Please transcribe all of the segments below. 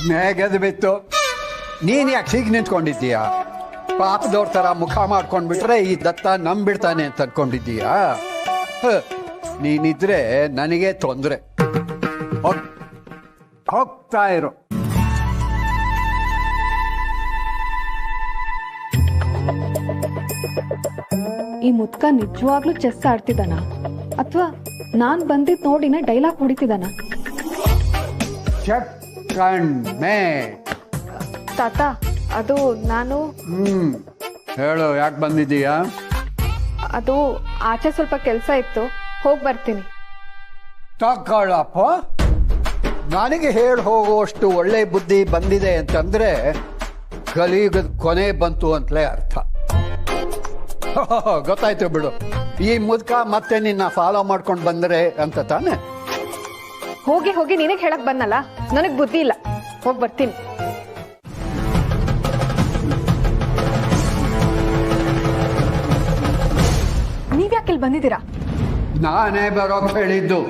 ಮೇಘದ ಬಿತ್ತು. ನೀನ್ ಯಾಕೆ ಹೀಗೆ ನಿಂತ್ಕೊಂಡಿದ್ದೀಯಾ? ಪಾಪದವ್ರ ತರ ಮುಖ ಮಾಡ್ಕೊಂಡ್ಬಿಟ್ರೆ ಈ ದತ್ತ ನಂಬಿಡ್ತಾನೆ ಅಂತ ಅನ್ಕೊಂಡಿದ್ದೀಯಾ? ನೀನಿದ್ರೆ ನನಗೆ ತೊಂದರೆ. ಹೋಗ್ತಾ ಇರು. ಈ ಮುದ್ಕ ನಿಜವಾಗ್ಲೂ ಚೆಸ್ ಆಡ್ತಿದ್ದಾನ ಅಥವಾ ನಾನ್ ಬಂದಿದ್ ನೋಡಿನ ಡೈಲಾಗ್ ಹೊಡಿತಿದ್ದಾನ? ತಾತ, ಅದು ನಾನು ಹೇಳು, ಯಾಕೆ ಬಂದಿದ್ದೀಯಾ? ಅದು ಆಚೆ ಸ್ವಲ್ಪ ಕೆಲಸ ಇತ್ತು, ಹೋಗಿ ಬರ್ತೀನಿ. ತಗೊಳ್ಳಪ್ಪ, ನನಗೆ ಹೇಳಿ ಹೋಗುವಷ್ಟು ಒಳ್ಳೆ ಬುದ್ಧಿ ಬಂದಿದೆ ಅಂತಂದ್ರೆ ಕಲಿಯುಗದ ಕೊನೆ ಬಂತು ಅಂತಲೇ ಅರ್ಥ. ಗೊತ್ತಾಯ್ತು ಬಿಡು. ಈ ಮುದ್ಕ ಮತ್ತೆ ನಿನ್ನ ಫಾಲೋ ಮಾಡ್ಕೊಂಡು ಬಂದ್ರೆ ಅಂತ ತಾನೆ? ಹೋಗಿ ಹೋಗಿ ನಿನಗೆ ಹೇಳಕ್ ಬಂದಲ್ಲ, ನನಗ್ ಬುದ್ಧಿ ಇಲ್ಲ. ಹೋಗಿ ಬರ್ತೀನಿ. ನೀವ್ಯಾಕೆ ಇಲ್ಲಿ ಬಂದಿದ್ದೀರಾ? ನಾನೇ ಬರೋಕ್ ಹೇಳಿದ್ದು.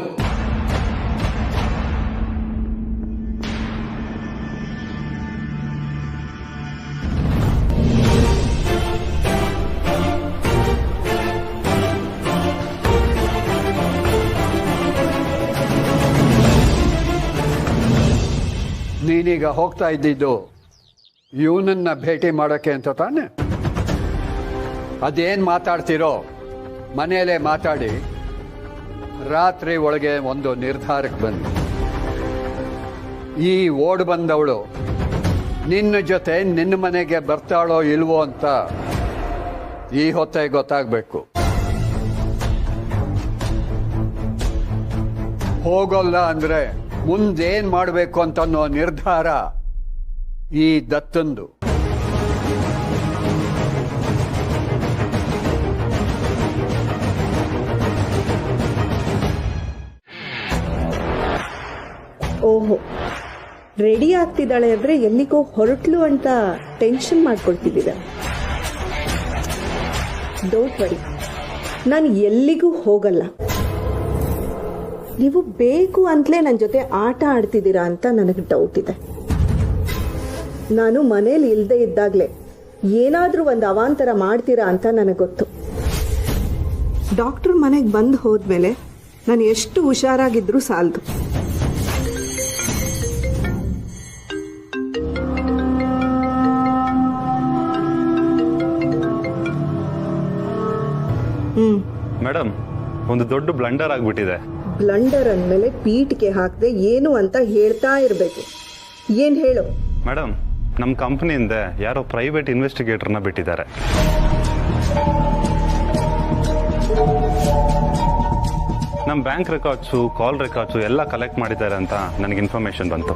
ನೀನೀಗ ಹೋಗ್ತಾ ಇದ್ದಿದ್ದು ಇವನನ್ನ ಭೇಟಿ ಮಾಡೋಕ್ಕೆ ಅಂತ ತಾನೆ? ಅದೇನು ಮಾತಾಡ್ತಿರೋ ಮನೆಯಲ್ಲೇ ಮಾತಾಡಿ ರಾತ್ರಿ ಒಳಗೆ ಒಂದು ನಿರ್ಧಾರಕ್ಕೆ ಬನ್ನಿ. ಈ ಓಡ್ ಬಂದವಳು ನಿನ್ನ ಜೊತೆ ನಿನ್ನ ಮನೆಗೆ ಬರ್ತಾಳೋ ಇಲ್ವೋ ಅಂತ ಈ ಹೊತ್ತೇ ಗೊತ್ತಾಗಬೇಕು. ಹೋಗೋಲ್ಲ ಅಂದ್ರೆ ಮುಂದೇನ್ ಮಾಡಬೇಕು ಅಂತ ಅನ್ನೋ ನಿರ್ಧಾರ ಈ ದತ್ತಂದು. ಓಹೋ, ರೆಡಿ ಆಗ್ತಿದ್ದಾಳೆ ಅಂದ್ರೆ ಎಲ್ಲಿಗೋ ಹೊರಟ್ಲು ಅಂತ ಟೆನ್ಷನ್ ಮಾಡ್ಕೊಳ್ತಿದ್ದೀರ. ಡೋಂಟ್ ವರಿ, ನಾನು ಎಲ್ಲಿಗೂ ಹೋಗಲ್ಲ. ನೀವು ಬೇಕು ಅಂತಲೇ ನನ್ನ ಜೊತೆ ಆಟ ಆಡ್ತಿದ್ದೀರಾ ಅಂತ ನನಗೆ ಡೌಟ್ ಇದೆ. ನಾನು ಮನೇಲಿ ಇಲ್ಲದೆ ಇದ್ದಾಗಲೇ ಏನಾದರೂ ಒಂದು ಅವಾಂತರ ಮಾಡ್ತೀರಾ ಅಂತ ನನಗೆ ಗೊತ್ತು. ಡಾಕ್ಟರ್ ಮನೆಗೆ ಬಂದು ಹೋದ್ಮೇಲೆ ನಾನು ಎಷ್ಟು ಹುಷಾರಾಗಿದ್ರೂ ಸಾಲದು. ಮೇಡಮ್, ಒಂದು ದೊಡ್ಡ ಬ್ಲಂಡರ್ ಆಗ್ಬಿಟ್ಟಿದೆ. ಬ್ಲಂಡರ್ ಅಂದಮೇಲೆ ಪೀಠಿಗೆ ಹಾಕದೆ ಏನು ಅಂತ ಹೇಳ್ತಾ ಇರಬೇಕು. ಏನು ಹೇಳು? ಮೇಡಮ್, ನಮ್ಮ ಕಂಪ್ನಿಯಿಂದ ಯಾರೋ ಪ್ರೈವೇಟ್ ಇನ್ವೆಸ್ಟಿಗೇಟರ್ನ ಬಿಟ್ಟಿದ್ದಾರೆ. ನಮ್ಮ ಬ್ಯಾಂಕ್ ರೆಕಾರ್ಡ್ಸು, ಕಾಲ್ ರೆಕಾರ್ಡ್ಸು ಎಲ್ಲ ಕಲೆಕ್ಟ್ ಮಾಡಿದ್ದಾರೆ ಅಂತ ನನಗೆ ಇನ್ಫಾರ್ಮೇಶನ್ ಬಂತು.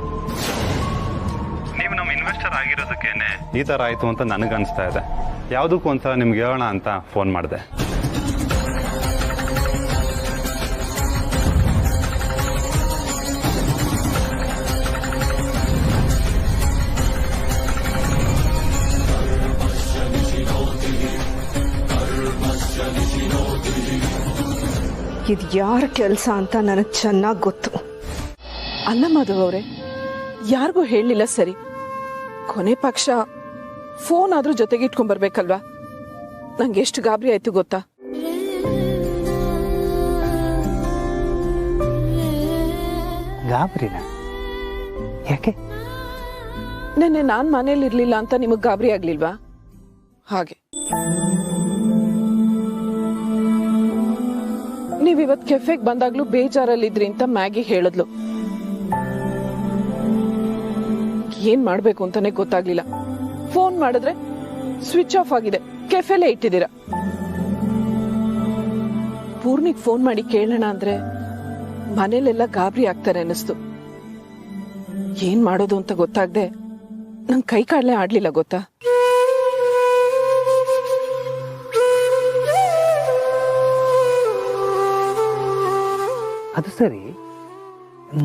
ನೀವು ನಮ್ಮ ಇನ್ವೆಸ್ಟರ್ ಆಗಿರೋದಕ್ಕೇನೆ ಈ ಥರ ಆಯಿತು ಅಂತ ನನಗನ್ನಿಸ್ತಾ ಇದೆ. ಯಾವುದಕ್ಕೂ ಒಂದ್ಸಲ ನಿಮ್ಗೆ ಹೇಳೋಣ ಅಂತ ಫೋನ್ ಮಾಡಿದೆ. ಇದು ಯಾರ ಕೆಲಸ ಅಂತ ನನಗೆ ಚೆನ್ನಾಗಿ ಗೊತ್ತು. ಅಲ್ಲ ಮಾಧವ್ ಅವರೇ, ಯಾರಿಗೂ ಹೇಳಲಿಲ್ಲ ಸರಿ, ಕೊನೆ ಪಕ್ಷ ಫೋನ್ ಆದ್ರೂ ಜೊತೆಗೆ ಇಟ್ಕೊಂಡ್ಬರ್ಬೇಕಲ್ವಾ? ನಂಗೆ ಎಷ್ಟು ಗಾಬರಿ ಆಯ್ತು ಗೊತ್ತಾ? ಗಾಬರಿನ? ಯಾಕೆ? ನೆನ್ನೆ ನಾನ್ ಮನೇಲಿ ಇರ್ಲಿಲ್ಲ ಅಂತ ನಿಮಗ್ ಗಾಬರಿ ಆಗ್ಲಿಲ್ವಾ? ಹಾಗೆ ನೀವಿವತ್ ಕೆಫೆಗೆ ಬಂದಾಗ್ಲೂ ಬೇಜಾರಲ್ಲಿದ್ರಿ ಅಂತ ಮ್ಯಾಗಿ ಹೇಳಿದ್ಲು. ಏನ್ ಮಾಡ್ಬೇಕು ಅಂತಾನೆ ಗೊತ್ತಾಗ್ಲಿಲ್ಲ. ಫೋನ್ ಮಾಡಿದ್ರೆ ಸ್ವಿಚ್ ಆಫ್ ಆಗಿದೆ, ಕೆಫೆಲೇ ಇಟ್ಟಿದ್ದೀರಾ. ಪೂರ್ಣಿಗ್ ಫೋನ್ ಮಾಡಿ ಕೇಳೋಣ ಅಂದ್ರೆ ಮನೇಲೆಲ್ಲ ಗಾಬರಿ ಆಗ್ತಾರೆ ಅನ್ನಿಸ್ತು. ಏನ್ ಮಾಡೋದು ಅಂತ ಗೊತ್ತಾಗ್ದೆ ನಂಗೆ ಕೈ ಕಾಡ್ಲೆ ಆಡ್ಲಿಲ್ಲ ಗೊತ್ತಾ? ಅದು ಸರಿ,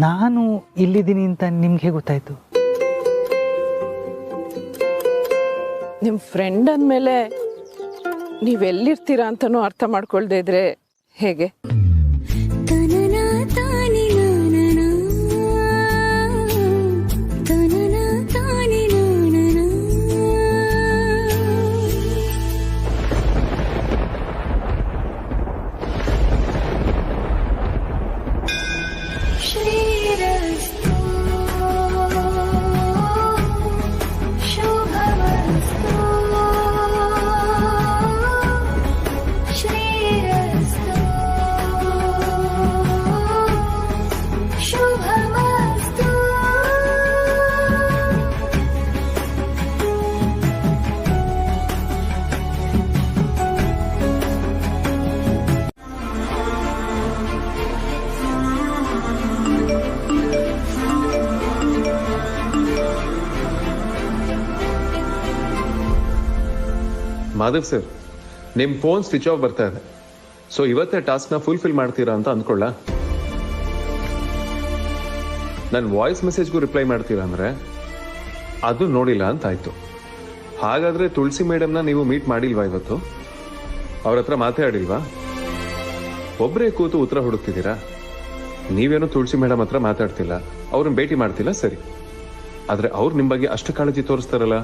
ನಾನು ಇಲ್ಲಿದ್ದೀನಿ ಅಂತ ನಿಮ್ಗೆ ಗೊತ್ತಾಯ್ತು? ನಿಮ್ ಫ್ರೆಂಡ್ ಅಂದ್ಮೇಲೆ ನೀವೆಲ್ಲಿರ್ತೀರಾ ಅಂತಾನೂ ಅರ್ಥ ಮಾಡ್ಕೊಳ್ದೇ ಇದ್ರೆ ಹೇಗೆ? ಮಾಧವ್ ಸರ್, ನಿಮ್ ಫೋನ್ ಸ್ವಿಚ್ ಆಫ್ ಬರ್ತಾ ಇದೆ. ಸೊ ಇವತ್ತೇ ಟಾಸ್ಕ್ ನ ಫುಲ್ಫಿಲ್ ಮಾಡ್ತೀರಾ ಅಂತ ಅಂದ್ಕೊಳ್ಳ. ನನ್ನ ವಾಯ್ಸ್ ಮೆಸೇಜ್ಗೂ ರಿಪ್ಲೈ ಮಾಡ್ತೀರಾ ಅಂದ್ರೆ ಅದು ನೋಡಿಲ್ಲ ಅಂತ ಆಯ್ತು. ಹಾಗಾದ್ರೆ ತುಳಸಿ ಮೇಡಮ್ನ ನೀವು ಮೀಟ್ ಮಾಡಿಲ್ವಾ ಇವತ್ತು? ಅವ್ರ ಹತ್ರ ಮಾತಾಡಿಲ್ವಾ? ಒಬ್ಬರೇ ಕೂತು ಉತ್ತರ ಹುಡುಕ್ತಿದ್ದೀರಾ. ನೀವೇನು ತುಳಸಿ ಮೇಡಮ್ ಹತ್ರ ಮಾತಾಡ್ತಿಲ್ಲ, ಅವ್ರನ್ನ ಭೇಟಿ ಮಾಡ್ತಿಲ್ಲ, ಸರಿ. ಆದ್ರೆ ಅವ್ರು ನಿಮ್ ಬಗ್ಗೆ ಅಷ್ಟು ಕಾಳಜಿ ತೋರಿಸ್ತಾರಲ್ಲ,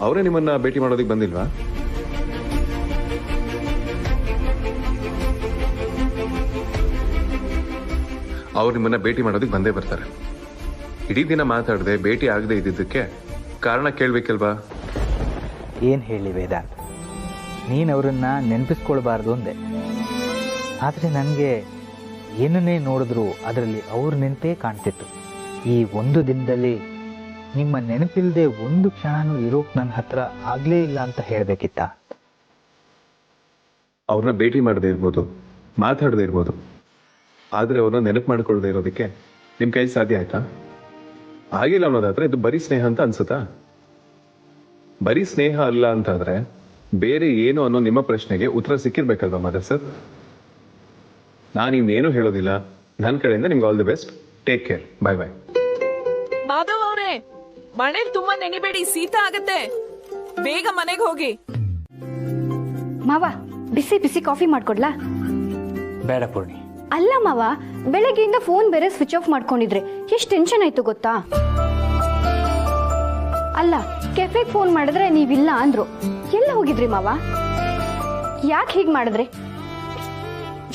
ಅವರೇ ನಿಮ್ಮನ್ನ ಭೇಟಿ ಮಾಡೋದಕ್ಕೆ ಬಂದಿಲ್ವಾ? ಅವ್ರು ನಿಮ್ಮನ್ನ ಭೇಟಿ ಮಾಡೋದಕ್ಕೆ ಬಂದೇ ಬರ್ತಾರೆ. ಇಡೀ ದಿನ ಮಾತಾಡದೆ ಭೇಟಿ ಆಗದೆ ಇದ್ದಿದ್ದಕ್ಕೆ ಕಾರಣ ಕೇಳ್ಬೇಕಲ್ವಾ? ಏನು ಹೇಳಿ ವೇದಾಂತ್, ನೀನು ಅವರನ್ನ ನೆನಪಿಸ್ಕೊಳ್ಬಾರ್ದು ಅಂದೆ. ಆದರೆ ನನಗೆ ಏನನ್ನೇ ನೋಡಿದ್ರು ಅದರಲ್ಲಿ ಅವ್ರ ನೆನಪೇ ಕಾಣ್ತಿತ್ತು. ಈ ಒಂದು ದಿನದಲ್ಲಿ ನಿಮ್ಮ ನೆನಪಿಲ್ಲದೆ ಒಂದು ಕ್ಷಣನೂ ಇರೋಕ್ ನನ್ನ ಹತ್ರ ಆಗ್ಲೇ ಇಲ್ಲ ಅಂತ ಹೇಳಬೇಕಿತ್ತ? ಅವ್ರನ್ನ ಭೇಟಿ ಮಾಡದೇ ಇರ್ಬೋದು, ಮಾತಾಡದೇ ಇರ್ಬೋದು, ಆದ್ರೆ ಅವ್ರನ್ನ ನೆನಪು ಮಾಡ್ಕೊಳ್ದೇ ಇರೋದಕ್ಕೆ ನಿಮ್ ಕೈ ಸಾಧ್ಯ ಆಯ್ತಾ? ಆಗಿಲ್ಲ ಅನ್ನೋದಾದ್ರೆ ಇದು ಬರೀ ಸ್ನೇಹ ಅಂತ ಅನ್ಸುತ್ತಾ? ಬರೀ ಸ್ನೇಹ ಅಲ್ಲ ಅಂತಾದ್ರೆ ಬೇರೆ ಏನು ಅನ್ನೋ ನಿಮ್ಮ ಪ್ರಶ್ನೆಗೆ ಉತ್ತರ ಸಿಕ್ಕಿರ್ಬೇಕಲ್ವಾ ಮಾಧವ್ ಸರ್? ನಾನು ಇನ್ನೇನು ಹೇಳೋದಿಲ್ಲ. ನನ್ನ ಕಡೆಯಿಂದ ನಿಮ್ಗೆ all the best. Take care. Bye bye. Madhav ಅವರೇ, ಮನೇಲಿ ತುಂಬಾ ನೆನೆಬೇಡಿ, ಶೀತ ಆಗತ್ತೆ. ಬೇಗ ಮನೆಗೆ ಹೋಗಿ. ಮಾವ, ಬಿಸಿ ಬಿಸಿ ಕಾಫಿ ಮಾಡ್ಕೊಡ್ಲಾ? ಬೇಡ ಪೂರ್ಣಿ. ಅಲ್ಲ ಮಾವ, ಬೆಳಗ್ಗೆಯಿಂದ ಫೋನ್ ಬೇರೆ ಸ್ವಿಚ್ ಆಫ್ ಮಾಡ್ಕೊಂಡಿದ್ರೆ ಎಷ್ಟು ಟೆನ್ಷನ್ ಆಯ್ತು ಗೊತ್ತಾ? ಅಲ್ಲ, ಕೆಫೆಗೆ ಫೋನ್ ಮಾಡಿದ್ರೆ ನೀವಿಲ್ಲ ಅಂದ್ರು. ಎಲ್ಲ ಹೋಗಿದ್ರಿ ಮಾವ? ಯಾಕೆ ಹೀಗ್ ಮಾಡಿದ್ರಿ?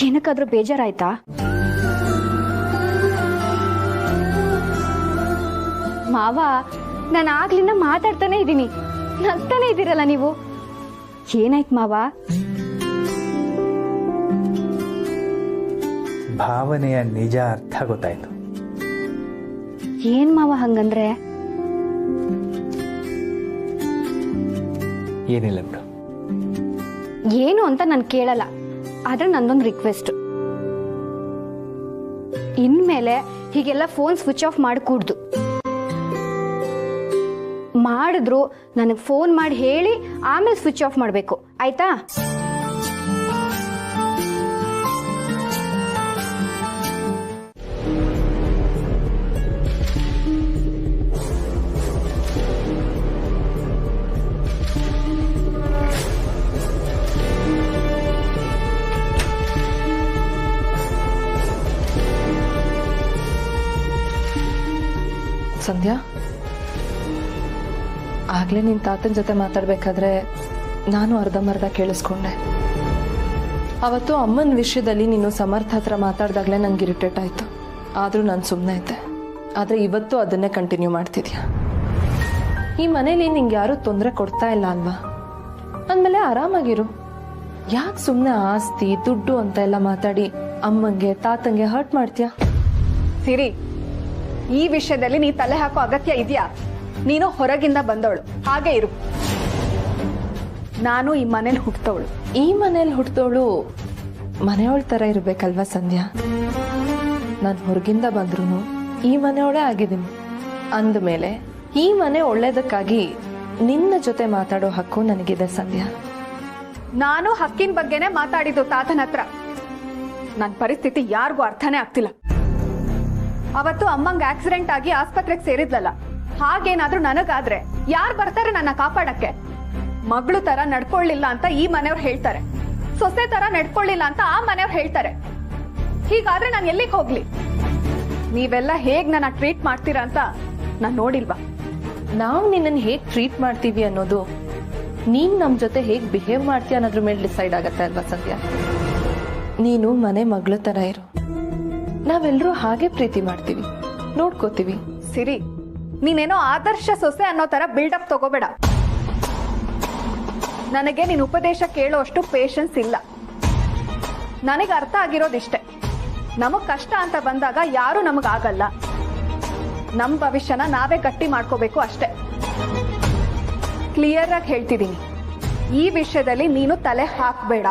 ಏನಕ್ಕಾದ್ರೂ ಬೇಜಾರಾಯ್ತಾ? ಮಾವ, ನಾನು ಆಗ್ಲಿಂದ ಮಾತಾಡ್ತಾನೆ ಇದ್ದೀನಿ, ನಗ್ತಾನೆ ಇದ್ದೀರಲ್ಲ ನೀವು. ಏನಾಯ್ತು ಮಾವ? ಭಾವನೆಯ ನಿಜ ಅರ್ಥ ಗೊತ್ತಾಯ್ತು. ಏನ್ ಮಾವ ಹಂಗಂದ್ರೆ? ಏನಿಲ್ಲ ಬಿಡು. ಏನು ಅಂತ ನಾನು ಕೇಳಲ್ಲ, ಆದ್ರೆ ನಂದೊಂದು ರಿಕ್ವೆಸ್ಟ್. ಇನ್ಮೇಲೆ ಹೀಗೆಲ್ಲ ಫೋನ್ ಸ್ವಿಚ್ ಆಫ್ ಮಾಡಿ ಕೂಡ್ದು. ಮಾಡಿದ್ರು ನನಗೆ ಫೋನ್ ಮಾಡಿ ಹೇಳಿ ಆಮೇಲೆ ಸ್ವಿಚ್ ಆಫ್ ಮಾಡಬೇಕು, ಆಯ್ತಾ? ಸಂಧ್ಯಾ, ಆಗ್ಲೇ ನಿನ್ ತಾತನ ಜೊತೆ ಮಾತಾಡ್ಬೇಕಾದ್ರೆ ನಾನು ಅರ್ಧಂಬರ್ಧ ಕೇಳಿಸ್ಕೊಂಡೆ. ಅವತ್ತು ಅಮ್ಮನ ವಿಷಯದಲ್ಲಿ ನೀನು ಸಮರ್ಥ ಹತ್ರ ಮಾತಾಡ್ದಾಗ್ಲೇ ನಂಗೆ ಇರಿಟೇಟ್ ಆಯ್ತು. ಆದ್ರೂ ನಾನು ಸುಮ್ಮನೆ ಇದ್ದೆ. ಆದ್ರೆ ಇವತ್ತು ಅದನ್ನೇ ಕಂಟಿನ್ಯೂ ಮಾಡ್ತಿದ್ಯಾ. ಈ ಮನೇಲಿ ನಿಂಗೆ ಯಾರು ತೊಂದರೆ ಕೊಡ್ತಾ ಇಲ್ಲ ಅಲ್ವಾ? ಅಂದಮೇಲೆ ಆರಾಮಾಗಿರು. ಯಾಕೆ ಸುಮ್ಮನೆ ಆಸ್ತಿ ದುಡ್ಡು ಅಂತ ಎಲ್ಲ ಮಾತಾಡಿ ಅಮ್ಮಂಗೆ ತಾತಂಗೆ ಹರ್ಟ್ ಮಾಡ್ತೀಯಾ? ಸಿರಿ, ಈ ವಿಷಯದಲ್ಲಿ ನೀ ತಲೆ ಹಾಕೋ ಅಗತ್ಯ ಇದೆಯಾ? ನೀನು ಹೊರಗಿಂದ ಬಂದವಳು, ಹಾಗೆ ಇರು. ನಾನು ಈ ಮನೇಲಿ ಹುಟ್ಟದವಳು. ಈ ಮನೇಲಿ ಹುಟ್ಟಿದವಳು ಮನೆಯವಳ ತರ ಇರ್ಬೇಕಲ್ವಾ ಸಂಧ್ಯಾ? ನಾನು ಹೊರಗಿಂದ ಬಂದ್ರು ಈ ಮನೆಯವಳೇ ಆಗಿದ್ದೀನಿ ಅಂದಮೇಲೆ ಈ ಮನೆ ಒಳ್ಳೇದಕ್ಕಾಗಿ ನಿನ್ನ ಜೊತೆ ಮಾತಾಡೋ ಹಕ್ಕು ನನಗಿದೆ ಸಂಧ್ಯಾ. ನಾನು ಹಕ್ಕಿನ ಬಗ್ಗೆನೇ ಮಾತಾಡಿದ್ದು ತಾತನ ಹತ್ರ. ನನ್ನ ಪರಿಸ್ಥಿತಿ ಯಾರಿಗೂ ಅರ್ಥನೇ ಆಗ್ತಿಲ್ಲ. ಅವತ್ತು ಅಮ್ಮಂಗೆ ಆಕ್ಸಿಡೆಂಟ್ ಆಗಿ ಆಸ್ಪತ್ರೆಗೆ ಸೇರಿದ್ಲಲ್ಲ, ಹಾಗೇನಾದ್ರೂ ನನಗಾದ್ರೆ ಯಾರು ಬರ್ತಾರೆ ನನ್ನ ಕಾಪಾಡಕ್ಕೆ? ಮಗಳು ತರ ನಡ್ಕೊಳ್ಳಿಲ್ಲ ಅಂತ ಈ ಮನೆಯವ್ರು ಹೇಳ್ತಾರೆ. ಸೊಸೆ ತರ ನಡ್ಕೊಳ್ಳಿಲ್ಲ ಅಂತ ಆ ಮನೆಯವ್ರು ಹೇಳ್ತಾರೆ. ಹೀಗಾದ್ರೆ ನಾನು ಎಲ್ಲಿಗೆ ಹೋಗ್ಲಿ? ನೀವೆಲ್ಲ ಹೇಗ್ ನನ್ನ ಟ್ರೀಟ್ ಮಾಡ್ತೀರಾ ಅಂತ ನಾನ್ ನೋಡಿಲ್ವಾ? ನಾವು ನಿನ್ನನ್ನು ಹೇಗೆ ಟ್ರೀಟ್ ಮಾಡ್ತೀವಿ ಅನ್ನೋದು ನೀನ್ ನಮ್ಮ ಜೊತೆ ಹೇಗೆ ಬಿಹೇವ್ ಮಾಡ್ತೀಯ ಅನ್ನೋದ್ರ ಮೇಲೆ ಡಿಸೈಡ್ ಆಗತ್ತೆ ಅಲ್ವಾ ಸಂಧ್ಯಾ? ನೀನು ಮನೆ ಮಗಳ ತರ ಇರು, ನಾವೆಲ್ಲರೂ ಹಾಗೆ ಪ್ರೀತಿ ಮಾಡ್ತೀವಿ, ನೋಡ್ಕೋತೀವಿ. ಸಿರಿ, ನೀನೇನೋ ಆದರ್ಶ ಸೊಸೆ ಅನ್ನೋ ತರ ಬಿಲ್ಡಪ್ ತಗೋಬೇಡ. ನನಗೆ ನೀನ್ ಉಪದೇಶ ಕೇಳೋ ಅಷ್ಟು ಪೇಷನ್ಸ್ ಇಲ್ಲ. ನನಗೆ ಅರ್ಥ ಆಗಿರೋದಿಷ್ಟೇ, ನಮಗ್ ಕಷ್ಟ ಅಂತ ಬಂದಾಗ ಯಾರು ನಮಗಾಗಲ್ಲ. ನಮ್ ಭವಿಷ್ಯನ ನಾವೇ ಗಟ್ಟಿ ಮಾಡ್ಕೋಬೇಕು ಅಷ್ಟೇ. ಕ್ಲಿಯರ್ ಆಗಿ ಹೇಳ್ತಿದ್ದೀನಿ, ಈ ವಿಷಯದಲ್ಲಿ ನೀನು ತಲೆ ಹಾಕ್ಬೇಡ.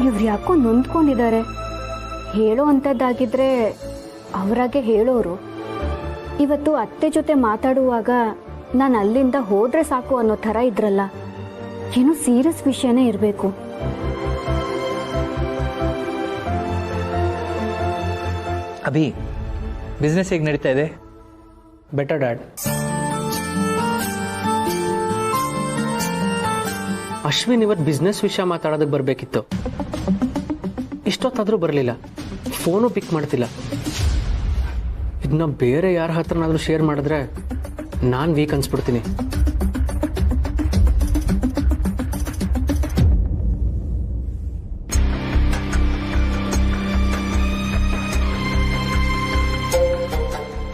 ಇವ್ರು ಯಾಕೋ ನೊಂದ್ಕೊಂಡಿದ್ದಾರೆ. ಹೇಳೋ ಅಂಥದ್ದಾಗಿದ್ರೆ ಅವರಾಗೆ ಹೇಳೋರು. ಇವತ್ತು ಅತ್ತೆ ಜೊತೆ ಮಾತಾಡುವಾಗ ನಾನು ಅಲ್ಲಿಂದ ಹೋದ್ರೆ ಸಾಕು ಅನ್ನೋ ಥರ ಇದ್ರಲ್ಲ, ಏನೋ ಸೀರಿಯಸ್ ವಿಷಯನೇ ಇರಬೇಕು. ಅಭಿ, ಬಿಸ್ನೆಸ್ ಹೇಗೆ ನಡೀತಾ ಇದೆ? Better dad. ಅಶ್ವಿನ್ ಇವತ್ತು ಬಿಸ್ನೆಸ್ ವಿಷಯ ಮಾತಾಡೋದಕ್ಕೆ ಬರಬೇಕಿತ್ತು. ಇಷ್ಟೊತ್ತಾದರೂ ಬರಲಿಲ್ಲ, ಫೋನು ಪಿಕ್ ಮಾಡ್ತಿಲ್ಲ. ಇದನ್ನ ಬೇರೆ ಯಾರ ಹತ್ರನಾದರೂ ಶೇರ್ ಮಾಡಿದ್ರೆ ನಾನು ವೀಕ್ ಅನ್ಸ್ಬಿಡ್ತೀನಿ.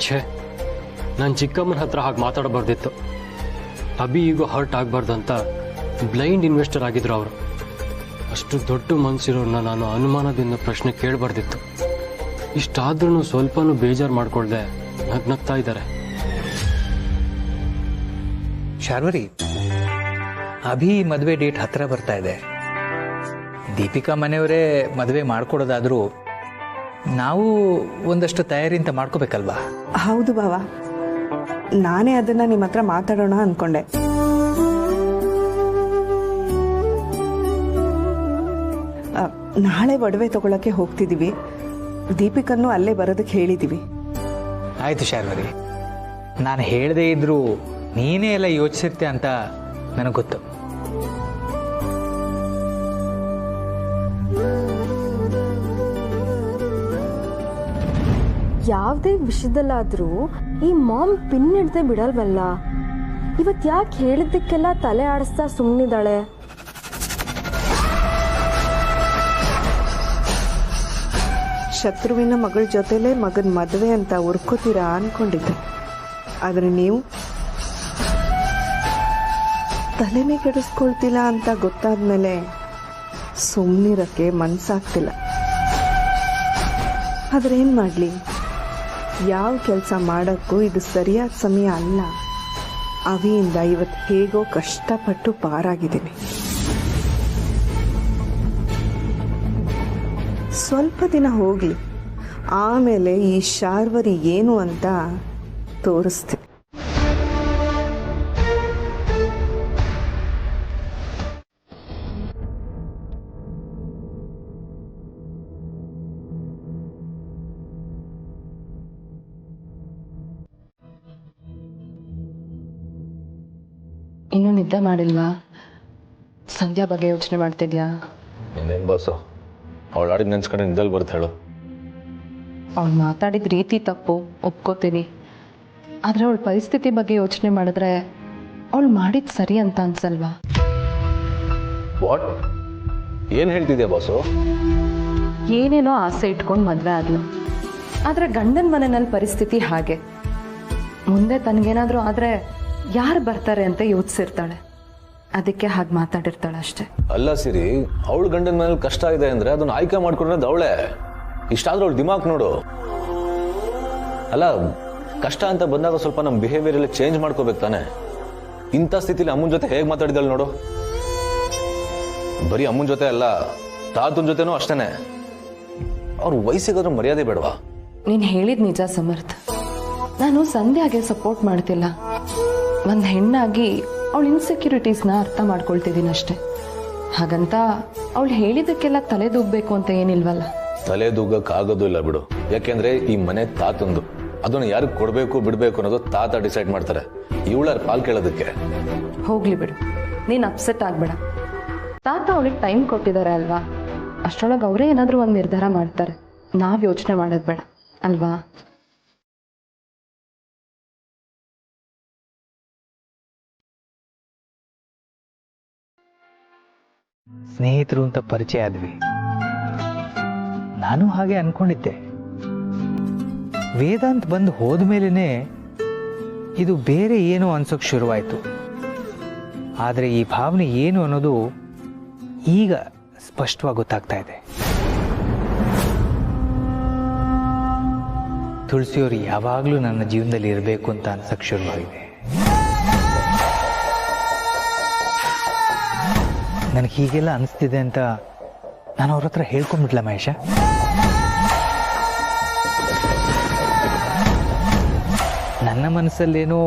ಛೇ, ನಾನು ಚಿಕ್ಕಮ್ಮನ ಹತ್ರ ಹಾಗೆ ಮಾತಾಡಬಾರ್ದಿತ್ತು. ಅಭಿ ಈಗೋ ಹರ್ಟ್ ಆಗಬಾರ್ದು ಅಂತ ಬ್ಲೈಂಡ್ ಇನ್ವೆಸ್ಟರ್ ಆಗಿದ್ರು ಅವರು. ಅಷ್ಟು ದೊಡ್ಡ ಮನಸ್ಸಿರೋರನ್ನ ನಾನು ಅನುಮಾನದಿಂದ ಪ್ರಶ್ನೆ ಕೇಳಬಾರ್ದಿತ್ತು. ಇಷ್ಟಾದ್ರೂ ಸ್ವಲ್ಪನೂ ಬೇಜಾರು ಮಾಡ್ಕೊಳ್ದೆ ನಗ್ನಗ್ತಾ ಇದ್ದಾರೆ. ಶಾರ್ವರಿ, ಅಭಿ ಮದುವೆ ಡೇಟ್ ಹತ್ರ ಬರ್ತಾ ಇದೆ. ದೀಪಿಕಾ ಮನೆಯವರೇ ಮದುವೆ ಮಾಡ್ಕೊಡೋದಾದ್ರೂ ನಾವು ಒಂದಷ್ಟು ತಯಾರಿ ಅಂತ ಮಾಡ್ಕೋಬೇಕಲ್ವಾ? ಹೌದು ಬಾವ, ನಾನೇ ಅದನ್ನ ನಿಮ್ಮ ಹತ್ರ ಮಾತಾಡೋಣ ಅನ್ಕೊಂಡೆ. ನಾಳೆ ಒಡವೆ ತಗೊಳಕ್ಕೆ ಹೋಗ್ತಿದ್ದೀವಿ. ದೀಪಿಕನ್ನು ಅಲ್ಲೇ ಬರೋದಕ್ಕೆ ಹೇಳಿದ್ದೀವಿ. ಆಯ್ತು ಶಾರ್ವರಿ, ನಾನು ಹೇಳದೇ ಇದ್ರೂ ನೀನೇ ಎಲ್ಲ ಯೋಚಿಸಿರ್ತೆ ಅಂತ ನನಗೆ ಗೊತ್ತು. ಯಾವುದೇ ವಿಷಯದಲ್ಲಾದ್ರೂ ಈ ಮಾಮ್ ಪಿನ್ ಹಿಡ್ದೆ ಬಿಡಲ್ವಲ್ಲ. ಇವತ್ತು ಯಾಕೆ ಹೇಳಿದ್ದಕ್ಕೆಲ್ಲ ತಲೆ ಆಡಿಸ್ತಾ ಸುಮ್ಮನಿದ್ದಾಳೆ? ಶತ್ರುವಿನ ಮಗಳ ಜೊತೆಲೇ ಮಗನ ಮದುವೆ ಅಂತ ಉರ್ಕೋತೀರಾ ಅನ್ಕೊಂಡಿದ್ದೆ. ಆದರೆ ನೀವು ತಲೆನೇ ಕೆಡಿಸ್ಕೊಳ್ತಿಲ್ಲ ಅಂತ ಗೊತ್ತಾದ್ಮೇಲೆ ಸುಮ್ಮನಿರಕ್ಕೆ ಮನ್ಸಾಗ್ತಿಲ್ಲ. ಆದ್ರೆ ಏನು ಮಾಡಲಿ, ಯಾವ ಕೆಲಸ ಮಾಡೋಕ್ಕೂ ಇದು ಸರಿಯಾದ ಸಮಯ ಅಲ್ಲ. ಅವಿಯಿಂದ ಇವತ್ತು ಹೇಗೋ ಕಷ್ಟಪಟ್ಟು ಪಾರಾಗಿದ್ದೀನಿ. ಸ್ವಲ್ಪ ದಿನ ಹೋಗಲಿ, ಆಮೇಲೆ ಈ ಶಾರ್ವರಿ ಏನು ಅಂತ ತೋರಿಸ್ತೀನಿ. ಇನ್ನೂ ನಿದ್ದೆ ಮಾಡಿಲ್ವಾ? ಸಂಧ್ಯಾ ಬಗ್ಗೆ ಯೋಚನೆ ಮಾಡ್ತಿದ್ಯಾ? ಇನ್ನೇನು ಬಾಸು, ಅವಳು ಆಡಿದ ನೆನ್ಸ್ಕೊಂಡೆ ನಿದ್ದಲ್ಲಿ ಬರ್ತ ಹೇಳು. ಅವಳು ಮಾತಾಡಿದ ರೀತಿ ತಪ್ಪು, ಒಪ್ಕೋತೀನಿ. ಆದರೆ ಅವಳ ಪರಿಸ್ಥಿತಿ ಬಗ್ಗೆ ಯೋಚನೆ ಮಾಡಿದ್ರೆ ಅವಳು ಮಾಡಿದ ಸರಿ ಅಂತ ಅನ್ಸಲ್ವಾ? ವಾಟ್? ಏನು ಹೇಳ್ತಿದ್ಯಾ ಬಾಸು? ಏನೇನೋ ಆಸೆ ಇಟ್ಕೊಂಡು ಮದುವೆ ಆದ್ಲು. ಆದರೆ ಗಂಡನ ಮನೆಯಲ್ಲಿ ಪರಿಸ್ಥಿತಿ ಹಾಗೆ. ಮುಂದೆ ತನಗೇನಾದರೂ ಆದರೆ ಯಾರು ಬರ್ತಾರೆ ಅಂತ ಯೋಚಿಸಿರ್ತಾಳೆ. ಅದಕ್ಕೆ ಹಾಗೆ ಮಾತಾಡಿರ್ತಾಳೆ ಅಷ್ಟೇ. ಅಲ್ಲ ಸಿರಿ, ಅವಳು ಗಂಡನ ಮೇಲೆ ಕಷ್ಟ ಇದೆ ಅಂದ್ರೆ ಅದನ್ನ ಆಯ್ಕೆ ಮಾಡ್ಕೊಂಡ್ರೆ ಅವಳೆ. ಇಷ್ಟಾದ್ರೂ ಅವಳು ದಿಮಾಕ್ ನೋಡು. ಅಲ್ಲ, ಕಷ್ಟ ಅಂತ ಬಂದಾಗ ಸ್ವಲ್ಪ ನಮ್ಮ ಬಿಹೇವಿಯರ್ ಎಲ್ಲ ಚೇಂಜ್ ಮಾಡ್ಕೋಬೇಕು ತಾನೆ. ಇಂಥ ಸ್ಥಿತಿಲಿ ಅಮ್ಮನ ಜೊತೆ ಹೇಗೆ ಮಾತಾಡಿದಳು ನೋಡು. ಬರೀ ಅಮ್ಮನ ಜೊತೆ ಅಲ್ಲ, ತಾತನ ಜೊತೆನೂ ಅಷ್ಟೇನೆ. ಅವ್ರ ವಯಸ್ಸಿಗಾದ್ರೂ ಮರ್ಯಾದೆ ಬೇಡವಾ? ನೀನು ಹೇಳಿದ ನಿಜ ಸಮರ್ಥ. ನಾನು ಸಂಧ್ಯಾಗೆ ಸಪೋರ್ಟ್ ಮಾಡ್ತಿಲ್ಲ. ಒಂದು ಹೆಣ್ಣಾಗಿ ಅವಳ ಇನ್ಸೆಕ್ಯೂರಿಟೀಸ್ನ ಅರ್ಥ ಮಾಡ್ಕೊಳ್ತಿದ್ದೀನಿ ಅಷ್ಟೆ. ಹಾಗಂತ ಅವಳು ಹೇಳಿದ್ದಕ್ಕೆಲ್ಲ ತಲೆದೂಗಬೇಕು ಅಂತ ಏನಿಲ್ವಲ್ಲ. ತಲೆದೂಗಕ್ಕಾಗೋದು ಇಲ್ಲ ಬಿಡು. ಯಾಕೆಂದ್ರೆ ಈ ಮನೆ ತಾತಂದು, ಅದನ್ನ ಯಾರಿಗೆ ಕೊಡಬೇಕು ಬಿಡಬೇಕು ಅನ್ನೋದು ತಾತ ಡಿಸೈಡ್ ಮಾಡ್ತಾರೆ. ಇವಳ ಪಾಲ್ ಕೇಳೋದಕ್ಕೆ ಹೋಗ್ಲಿ ಬಿಡು, ನೀನು ಅಪ್ಸೆಟ್ ಆಗ್ಬೇಡ. ತಾತ ಅವಳಿಗೆ ಟೈಮ್ ಕೊಟ್ಟಿದ್ದಾರೆ ಅಲ್ವಾ, ಅಷ್ಟರೊಳಗೆ ಅವರೇ ಏನಾದರೂ ಒಂದು ನಿರ್ಧಾರ ಮಾಡ್ತಾರೆ. ನಾವು ಯೋಚನೆ ಮಾಡೋದು ಬೇಡ ಅಲ್ವಾ? ಸ್ನೇಹಿತರು ಅಂತ ಪರಿಚಯ ಆದ್ವಿ. ನಾನು ಹಾಗೆ ಅನ್ಕೊಂಡಿದ್ದೆ. ವೇದಾಂತ್ ಬಂದು ಹೋದ್ಮೇಲೆ ಇದು ಬೇರೆ ಏನೋ ಅನ್ಸೋಕ್ ಶುರುವಾಯ್ತು. ಆದರೆ ಈ ಭಾವನೆ ಏನು ಅನ್ನೋದು ಈಗ ಸ್ಪಷ್ಟವಾಗಿ ಗೊತ್ತಾಗ್ತಾ ಇದೆ. ತುಳಸಿಯವರು ಯಾವಾಗಲೂ ನನ್ನ ಜೀವನದಲ್ಲಿ ಇರಬೇಕು ಅಂತ ಅನ್ಸಕ್ ಶುರುವಾಗಿದೆ. ನನಗೆ ಹೀಗೆಲ್ಲ ಅನಿಸ್ತಿದೆ ಅಂತ ನಾನು ಅವ್ರ ಹತ್ರ ಹೇಳ್ಕೊಂಡ್ಬಿಟ್ಲ ಮಹೇಶ? ನನ್ನ ಮನಸ್ಸಲ್ಲೇನೋ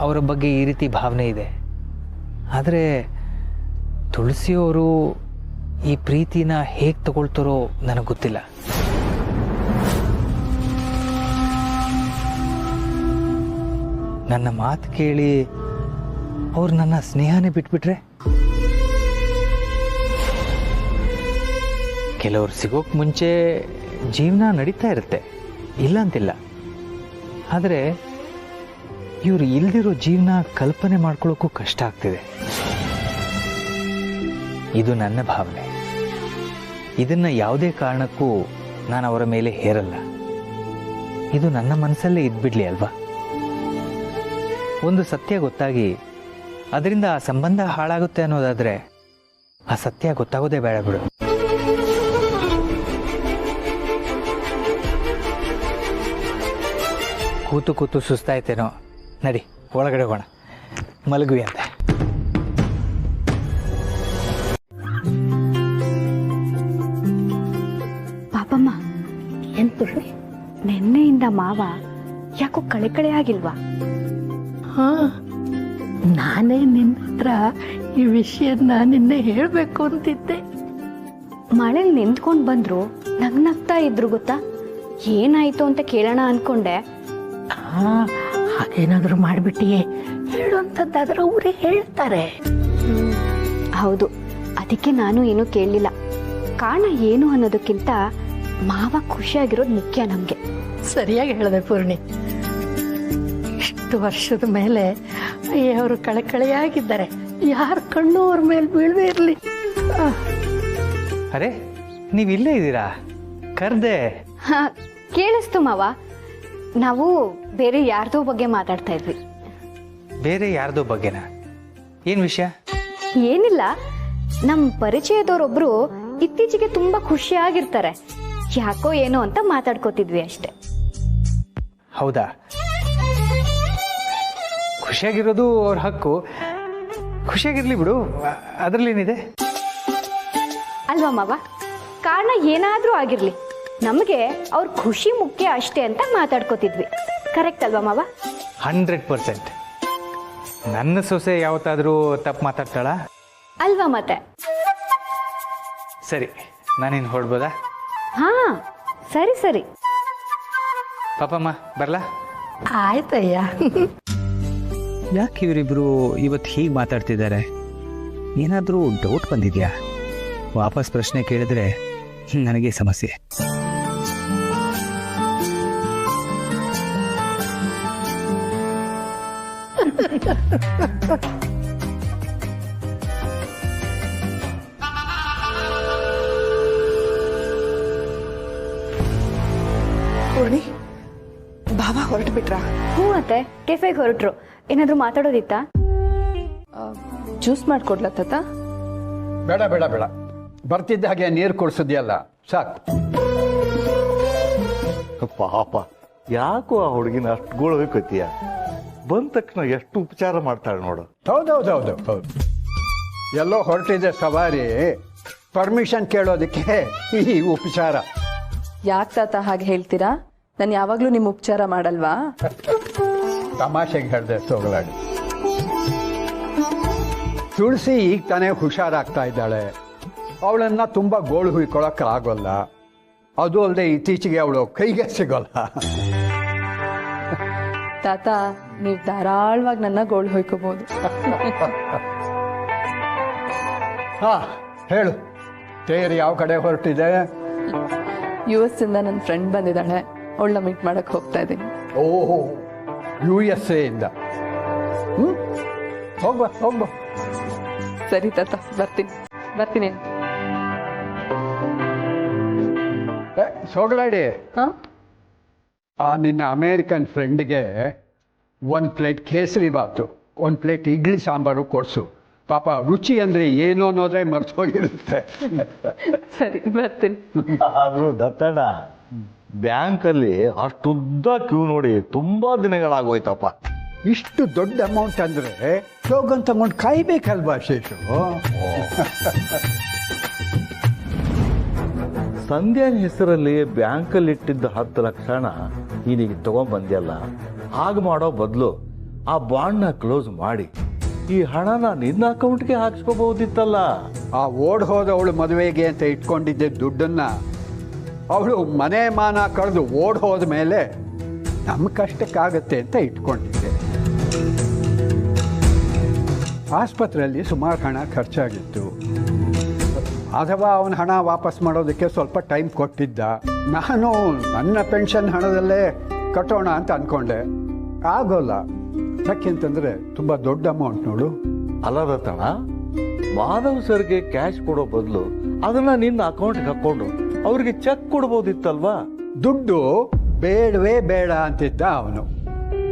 ಅವರ ಬಗ್ಗೆ ಈ ರೀತಿ ಭಾವನೆ ಇದೆ. ಆದರೆ ತುಳಸಿಯವರು ಈ ಪ್ರೀತಿನ ಹೇಗೆ ತಗೊಳ್ತಾರೋ ನನಗೆ ಗೊತ್ತಿಲ್ಲ. ನನ್ನ ಮಾತು ಕೇಳಿ ಅವ್ರು ನನ್ನ ಸ್ನೇಹನೇ ಬಿಟ್ಬಿಟ್ರೆ? ಕೆಲವ್ರು ಸಿಗೋಕ್ ಮುಂಚೆ ಜೀವನ ನಡೀತಾ ಇರುತ್ತೆ, ಇಲ್ಲ ಅಂತಿಲ್ಲ. ಆದರೆ ಇವರು ಇಲ್ದಿರೋ ಜೀವನ ಕಲ್ಪನೆ ಮಾಡ್ಕೊಳ್ಳೋಕ್ಕೂ ಕಷ್ಟ ಆಗ್ತಿದೆ. ಇದು ನನ್ನ ಭಾವನೆ. ಇದನ್ನ ಯಾವುದೇ ಕಾರಣಕ್ಕೂ ನಾನು ಅವರ ಮೇಲೆ ಹೇರಲ್ಲ. ಇದು ನನ್ನ ಮನಸ್ಸಲ್ಲೇ ಇದ್ಬಿಡ್ಲಿ ಅಲ್ವಾ? ಒಂದು ಸತ್ಯ ಗೊತ್ತಾಗಿ ಅದರಿಂದ ಆ ಸಂಬಂಧ ಹಾಳಾಗುತ್ತೆ ಅನ್ನೋದಾದ್ರೆ ಆ ಸತ್ಯ ಗೊತ್ತಾಗೋದೇ ಬೇಡ ಬಿಡು. ಕೂತು ಕೂತು ಸುಸ್ತಾಯ್ತೇನೋ, ನಡಿ ಒಳಗಡೆ ಹೋಗೋಣ, ಮಲಗುವಿ ಅಂತೆ. ಪಾಪಮ್ಮ, ಎಂತ ನಿನ್ನೆಯಿಂದ ಮಾವ ಯಾಕೋ ಕಳೆ ಆಗಿಲ್ವಾ? ಹಾ, ನಾನೇ ನಿನ್ನ ಹತ್ರ ಈ ವಿಷಯನ ನಿನ್ನೆ ಹೇಳಬೇಕು ಅಂತಿದ್ದೆ. ಮಳೆಲಿ ನಿಂತ್ಕೊಂಡು ಬಂದ್ರು, ನಗ್ನಗ್ತಾ ಇದ್ರು ಗೊತ್ತಾ. ಏನಾಯ್ತು ಅಂತ ಕೇಳೋಣ ಅನ್ಕೊಂಡೆ. ಹಾಗೇನಾದ್ರೂ ಮಾಡ್ಬಿಟ್ಟಿಯೇ ಹೇಳುವಂಥದ್ದಾದ್ರೆ ಅವರೇ ಹೇಳ್ತಾರೆ. ಹೌದು, ಅದಕ್ಕೆ ನಾನು ಏನು ಕೇಳಲಿಲ್ಲ. ಕಾರಣ ಏನು ಅನ್ನೋದಕ್ಕಿಂತ ಮಾವ ಖುಷಿಯಾಗಿರೋದು ಮುಖ್ಯ ನಮ್ಗೆ. ಸರಿಯಾಗಿ ಹೇಳಿದೆ ಪೂರ್ಣಿ. ಇಷ್ಟು ವರ್ಷದ ಮೇಲೆ ಅವರು ಕಳೆಕಳೆಯಾಗಿದ್ದಾರೆ. ಯಾರ ಕಣ್ಣು ಅವ್ರ ಮೇಲೆ ಬೀಳ್ವೇ ಇರ್ಲಿ. ಅರೆ, ನೀವು ಇಲ್ಲೇ ಇದ್ದೀರಾ? ಕರ್ದೆ. ಕೇಳಿಸ್ತು ಮಾವ. ನಾವು ಬೇರೆ ಯಾರ್ದೋ ಬಗ್ಗೆ ಮಾತಾಡ್ತಾ ಇದ್ವಿ. ಬೇರೆ ಯಾರ್ದೋ ಬಗ್ಗೆನಾ? ಏನ್ ವಿಷಯ? ಏನಿಲ್ಲ, ನಮ್ ಪರಿಚಯದವರೊಬ್ರು ಇತ್ತೀಚೆಗೆ ತುಂಬಾ ಖುಷಿಯಾಗಿರ್ತಾರೆ. ಯಾಕೋ ಏನೋ ಅಂತ ಮಾತಾಡ್ಕೋತಿದ್ವಿ ಅಷ್ಟೇ. ಹೌದಾ? ಖುಷಿಯಾಗಿರೋದು ಅವ್ರ ಹಕ್ಕು, ಖುಷಿಯಾಗಿರ್ಲಿ ಬಿಡು, ಅದ್ರಲ್ಲೇನಿದೆ ಅಲ್ವಾ ಮಾವ? ಕಾರಣ ಏನಾದ್ರೂ ಆಗಿರ್ಲಿ, ನಮಗೆ ಅವ್ರ ಖುಷಿ ಮುಖ್ಯ ಅಷ್ಟೇ ಅಂತ ಮಾತಾಡ್ಕೋತಿದ್ವಿ. ಕರೆಕ್ಟ್ ಅಲ್ವಾ ಮಾವ? 100%. ನನ್ನ ಸೊಸೆ ಯಾವತ್ತಾದ್ರೂ ತಪ್ಪು ಮಾತಾಡ್ತಾಳ ಅಲ್ವಾ? ಮತ್ತೆ ಸರಿ, ನಾನಿನ್ ಹೊರಡ್ಬೋದಾ? ಹಾ, ಸರಿ ಸರಿ. ಪಾಪಮ್ಮ ಬರ್ಲಾ? ಆಯ್ತಯ್ಯ. ಯಾಕೆ ಇವರಿಬ್ರು ಇವತ್ತು ಹೀಗೆ ಮಾತಾಡ್ತಿದ್ದಾರೆ? ಏನಾದರೂ ಡೌಟ್ ಬಂದಿದ್ಯಾ? ವಾಪಸ್ ಪ್ರಶ್ನೆ ಕೇಳಿದ್ರೆ ನನಗೆ ಸಮಸ್ಯೆ. ಪೂರ್ಣಿ, ಬಾಬಾ ಹೊರಟು ಬಿಟ್ರಾ? ಹ್ಞೂ ಅತ್ತೆ, ಕೆಫೆಗೆ ಹೊರಟ್ರು. ಏನಾದರೂ ಮಾತಾಡೋದಿತ್ತಾ? ಜ್ಯೂಸ್ ಮಾಡ್ಕೊಡ್ಲಾ ತಾತ? ಬೇಡ ಬೇಡ ಬೇಡ, ಬರ್ತಿದ್ದ ಹಾಗೆ ನೀರು ಕುಡಿಸಿದ್ಯಲ್ಲ ಸಾಕು. ಪಾಪ, ಯಾಕೋ ಆ ಹುಡುಗಿನ ಅಷ್ಟು ಗೋಳಬೇಕತ್ತೀಯ? ಬಂದ ತಕ್ಷಣ ಎಷ್ಟು ಉಪಚಾರ ಮಾಡ್ತಾಳೆ ನೋಡು. ಹೌದೌದೌದು ಹೌದು. ಎಲ್ಲೋ ಹೊರಟಿದೆ ಸವಾರಿ, ಪರ್ಮಿಷನ್ ಕೇಳೋದಕ್ಕೆ ಈ ಉಪಚಾರ. ಯಾಕೆ ತಾತ ಹಾಗೆ ಹೇಳ್ತೀರಾ? ನಾನು ಯಾವಾಗಲೂ ನಿಮ್ಮ ಉಪಚಾರ ಮಾಡಲ್ವಾ? ತಮಾಷೆಗೆ ಹೇಳಿದೆ ಸೋಗಲಾಡಿ. ತುಳಸಿ ಈಗ ತಾನೇ ಹುಷಾರಾಗ್ತಾ ಇದ್ದಾಳೆ. ಅವಳನ್ನ ತುಂಬ ಗೋಳು ಹುಯ್ಕೊಳಕ್ಕೆ ಆಗೋಲ್ಲ. ಅದು ಅಲ್ಲದೆ ಇತ್ತೀಚೆಗೆ ಅವಳು ಕೈಗೆ ಸಿಗೋಲ್ಲ. ತಾತ, ನೀವು ಧಾರಾಳವಾಗಿ ನನ್ನ ಗೋಳು ಹೊಯ್ಕೋಬಹುದು. ಹಾ, ಹೇಳು, ತೇರು ಯಾವ ಕಡೆ ಹೊರಟಿದೆ? US ಇಂದ ನನ್ನ ಫ್ರೆಂಡ್ ಬಂದಿದ್ದಾಳೆ, ಅವಳನ್ನ ಮೀಟ್ ಮಾಡಕ್ ಹೋಗ್ತಾ ಇದ್ದೀನಿ. ಓಹೋ, USA ಇಂದ? ಹೋಗ್ಬಾ. ಸರಿ ತಾತ, ಬರ್ತೀನಿ. ಸೋಗಲಾಡಿ, ನಿನ್ನ American ಫ್ರೆಂಡ್ಗೆ 1 plate kesari bath, 1 plate idli sambar ಕೊಡ್ಸು. ಪಾಪ ರುಚಿ ಅಂದ್ರೆ ಏನು ಅನ್ನೋದ್ರೆ ಮರ್ತೋಗಿರುತ್ತೆ. ಸರಿ, ಬರ್ತೀನಿ. ಆದ್ರೂ ದತ್ತಣ್ಣ, ಬ್ಯಾಂಕಲ್ಲಿ ಅಷ್ಟುದ್ದ ಕ್ಯೂ ನೋಡಿ ತುಂಬಾ ದಿನಗಳಾಗೋಯ್ತಪ್ಪ. ಇಷ್ಟು ದೊಡ್ಡ ಅಮೌಂಟ್ ಅಂದ್ರೆ ಸ್ಲೋಗನ್ ತಗೊಂಡು ಕಾಯ್ಬೇಕಲ್ವಾ ಶೇಷು? ಸಂಧ್ಯಾನ ಹೆಸರಲ್ಲಿ ಬ್ಯಾಂಕಲ್ಲಿ ಇಟ್ಟಿದ್ದ 10 ಲಕ್ಷನ ಈಗ ತಗೊಂಡ್ಬಂದ್ಯಲ್ಲ, ಹಾಗೆ ಮಾಡೋ ಬದಲು ಆ ಬಾಂಡ್ನ ಕ್ಲೋಸ್ ಮಾಡಿ ಈ ಹಣನ ನಿನ್ನ ಅಕೌಂಟ್ಗೆ ಹಾಕ್ಸ್ಕೋಬಹುದಿತ್ತಲ್ಲ. ಆ ಓಡ್ ಹೋದವಳು ಮದುವೆಗೆ ಅಂತ ಇಟ್ಕೊಂಡಿದ್ದೆ ದುಡ್ಡನ್ನ ಅವಳು ಮನೆ ಮಾನ ಕಳೆದು ಓಡ್ ಹೋದ ಮೇಲೆ ನಮ್ಮ ಕಷ್ಟಕ್ಕಾಗತ್ತೆ ಅಂತ ಇಟ್ಕೊಂಡಿದ್ದೆ. ಆಸ್ಪತ್ರೆಯಲ್ಲಿ ಸುಮಾರು ಹಣ ಖರ್ಚಾಗಿತ್ತು. ಅಥವಾ ಅವನ ಹಣ ವಾಪಸ್ ಮಾಡೋದಕ್ಕೆ ಸ್ವಲ್ಪ ಟೈಮ್ ಕೊಟ್ಟಿದ್ದ. ನಾನು ನನ್ನ ಪೆನ್ಷನ್ ಹಣದಲ್ಲೇ ಕಟ್ಟೋಣ ಅಂತ ಅಂದ್ಕೊಂಡೆ. ಆಗೋಲ್ಲ. ಯಾಕೆಂತಂದ್ರೆ ತುಂಬ ದೊಡ್ಡ ಅಮೌಂಟ್ ನೋಡು. ಅಲ್ಲ ದತ್ತಣ್ಣ, ಮಾಧವ್ ಸರ್ಗೆ ಕ್ಯಾಶ್ ಕೊಡೋ ಬದಲು ಅದನ್ನ ನಿನ್ನ ಅಕೌಂಟ್ಗೆ ಹಾಕೊಂಡು ಅವ್ರಿಗೆ ಚೆಕ್ ಕೊಡ್ಬೋದಿತ್ತಲ್ವಾ? ದುಡ್ಡು ಬೇಡವೇ ಬೇಡ ಅಂತಿದ್ದ ಅವನು.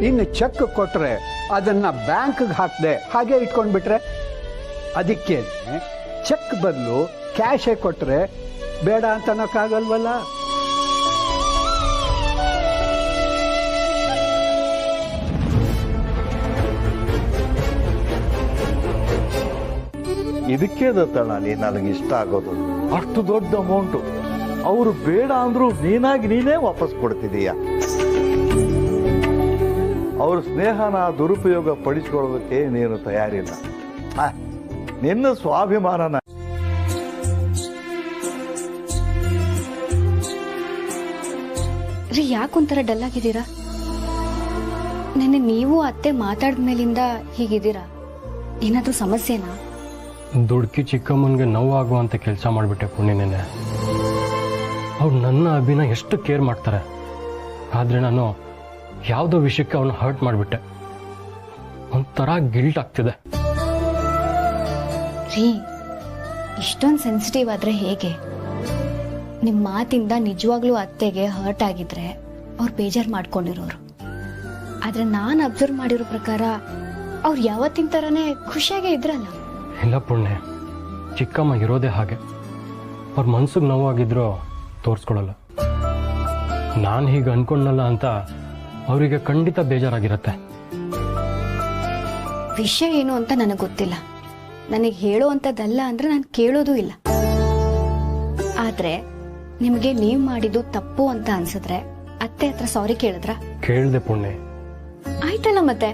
ಇನ್ನು ಚೆಕ್ ಕೊಟ್ರೆ ಅದನ್ನ ಬ್ಯಾಂಕ್ಗೆ ಹಾಕದೆ ಹಾಗೆ ಇಟ್ಕೊಂಡ್ಬಿಟ್ರೆ, ಅದಕ್ಕೆ ಚೆಕ್ ಬದಲು ಕ್ಯಾಶೇ ಕೊಟ್ರೆ ಬೇಡ ಅಂತ ಅನ್ನೋಕ್ಕಾಗಲ್ವಲ್ಲ. ಇದಕ್ಕೆ ದತ್ತಣ್ಣ ನೀ ನನಗೆ ಇಷ್ಟ ಆಗೋದು. ಅಷ್ಟು ದೊಡ್ಡ ಅಮೌಂಟು ಅವರು ಬೇಡ ಅಂದ್ರು ನೀನಾಗಿ ನೀನೇ ವಾಪಸ್ ಕೊಡ್ತಿದೀಯ. ಅವ್ರ ಸ್ನೇಹನ ದುರುಪಯೋಗ ಪಡಿಸ್ಕೊಳ್ಳೋದಕ್ಕೆ ನೀನು ತಯಾರಿಲ್ಲ. ನಿನ್ನ ಸ್ವಾಭಿಮಾನನ ರೀ, ಯಾಕೊಂಥರ ಡಲ್ ಆಗಿದ್ದೀರಾ? ನೆನ್ನೆ ನೀವು ಅತ್ತೆ ಮಾತಾಡಿದ್ಮೇಲಿಂದ ಹೀಗಿದ್ದೀರಾ? ಏನಾದ್ರೂ ಸಮಸ್ಯೆನಾ? ದುಡ್ಕಿ ಚಿಕ್ಕಮ್ಮನಿಗೆ ನೋವಾಗುವಂತ ಕೆಲಸ ಮಾಡಿಬಿಟ್ಟೆ ಪುಣ್ಯನೇನೆ. ಅವ್ರು ನನ್ನ ಅಭಿನ ಎಷ್ಟು ಕೇರ್ ಮಾಡ್ತಾರೆ, ಆದರೆ ನಾನು ಯಾವುದೋ ವಿಷಯಕ್ಕೆ ಅವನ್ನ ಹರ್ಟ್ ಮಾಡಿಬಿಟ್ಟೆ. ಒಂಥರ ಗಿಲ್ಟ್ ಆಗ್ತಿದೆ. ರೀ, ಇಷ್ಟೊಂದು ಸೆನ್ಸಿಟಿವ್ ಆದ್ರೆ ಹೇಗೆ? ನಿಮ್ಮ ಮಾತಿಂದ ನಿಜವಾಗ್ಲೂ ಅತ್ತೆಗೆ ಹರ್ಟ್ ಆಗಿದ್ರೆ ಅವ್ರು ಬೇಜಾರು ಮಾಡ್ಕೊಂಡಿರೋರು. ಆದ್ರೆ ನಾನು ಅಬ್ಸರ್ವ್ ಮಾಡಿರೋ ಪ್ರಕಾರ ಅವ್ರು ಯಾವತ್ತಿನ ಥರನೇ ಖುಷಿಯಾಗೇ ಇದ್ರಲ್ಲ. ಇಲ್ಲ ಪುಣ್ಯ, ಚಿಕ್ಕಮ್ಮ ಇರೋದೇ ಹಾಗೆ. ಅವ್ರ ಮನ್ಸಿಗೆ ನೋವಾಗಿದ್ರು ತೋರಿಸ್ಕೊಳ್ಳಲ್ಲ. ನಾನು ಹೀಗೆ ಅನ್ಕೊಂಡಲ್ಲ ಅಂತ ಅವರಿಗೆ ಖಂಡಿತ ಬೇಜಾರಾಗಿರತ್ತೆ. ವಿಷಯ ಏನು ಅಂತ ನನಗೆ ಗೊತ್ತಿಲ್ಲ. ನನಗೆ ಹೇಳುವಂಥದ್ದಲ್ಲ ಅಂದ್ರೆ ನಾನು ಕೇಳೋದು ಇಲ್ಲ. ಆದ್ರೆ ನಿಮಗೆ ನೀವು ಮಾಡಿದ್ದು ತಪ್ಪು ಅಂತ ಅನ್ಸಿದ್ರೆ ಅತ್ತೆ ಹತ್ರ ಸಾರಿ ಕೇಳ್ದೆ ಪುಣ್ಯ. ಆಯ್ತಲ್ಲ, ಮತ್ತೆ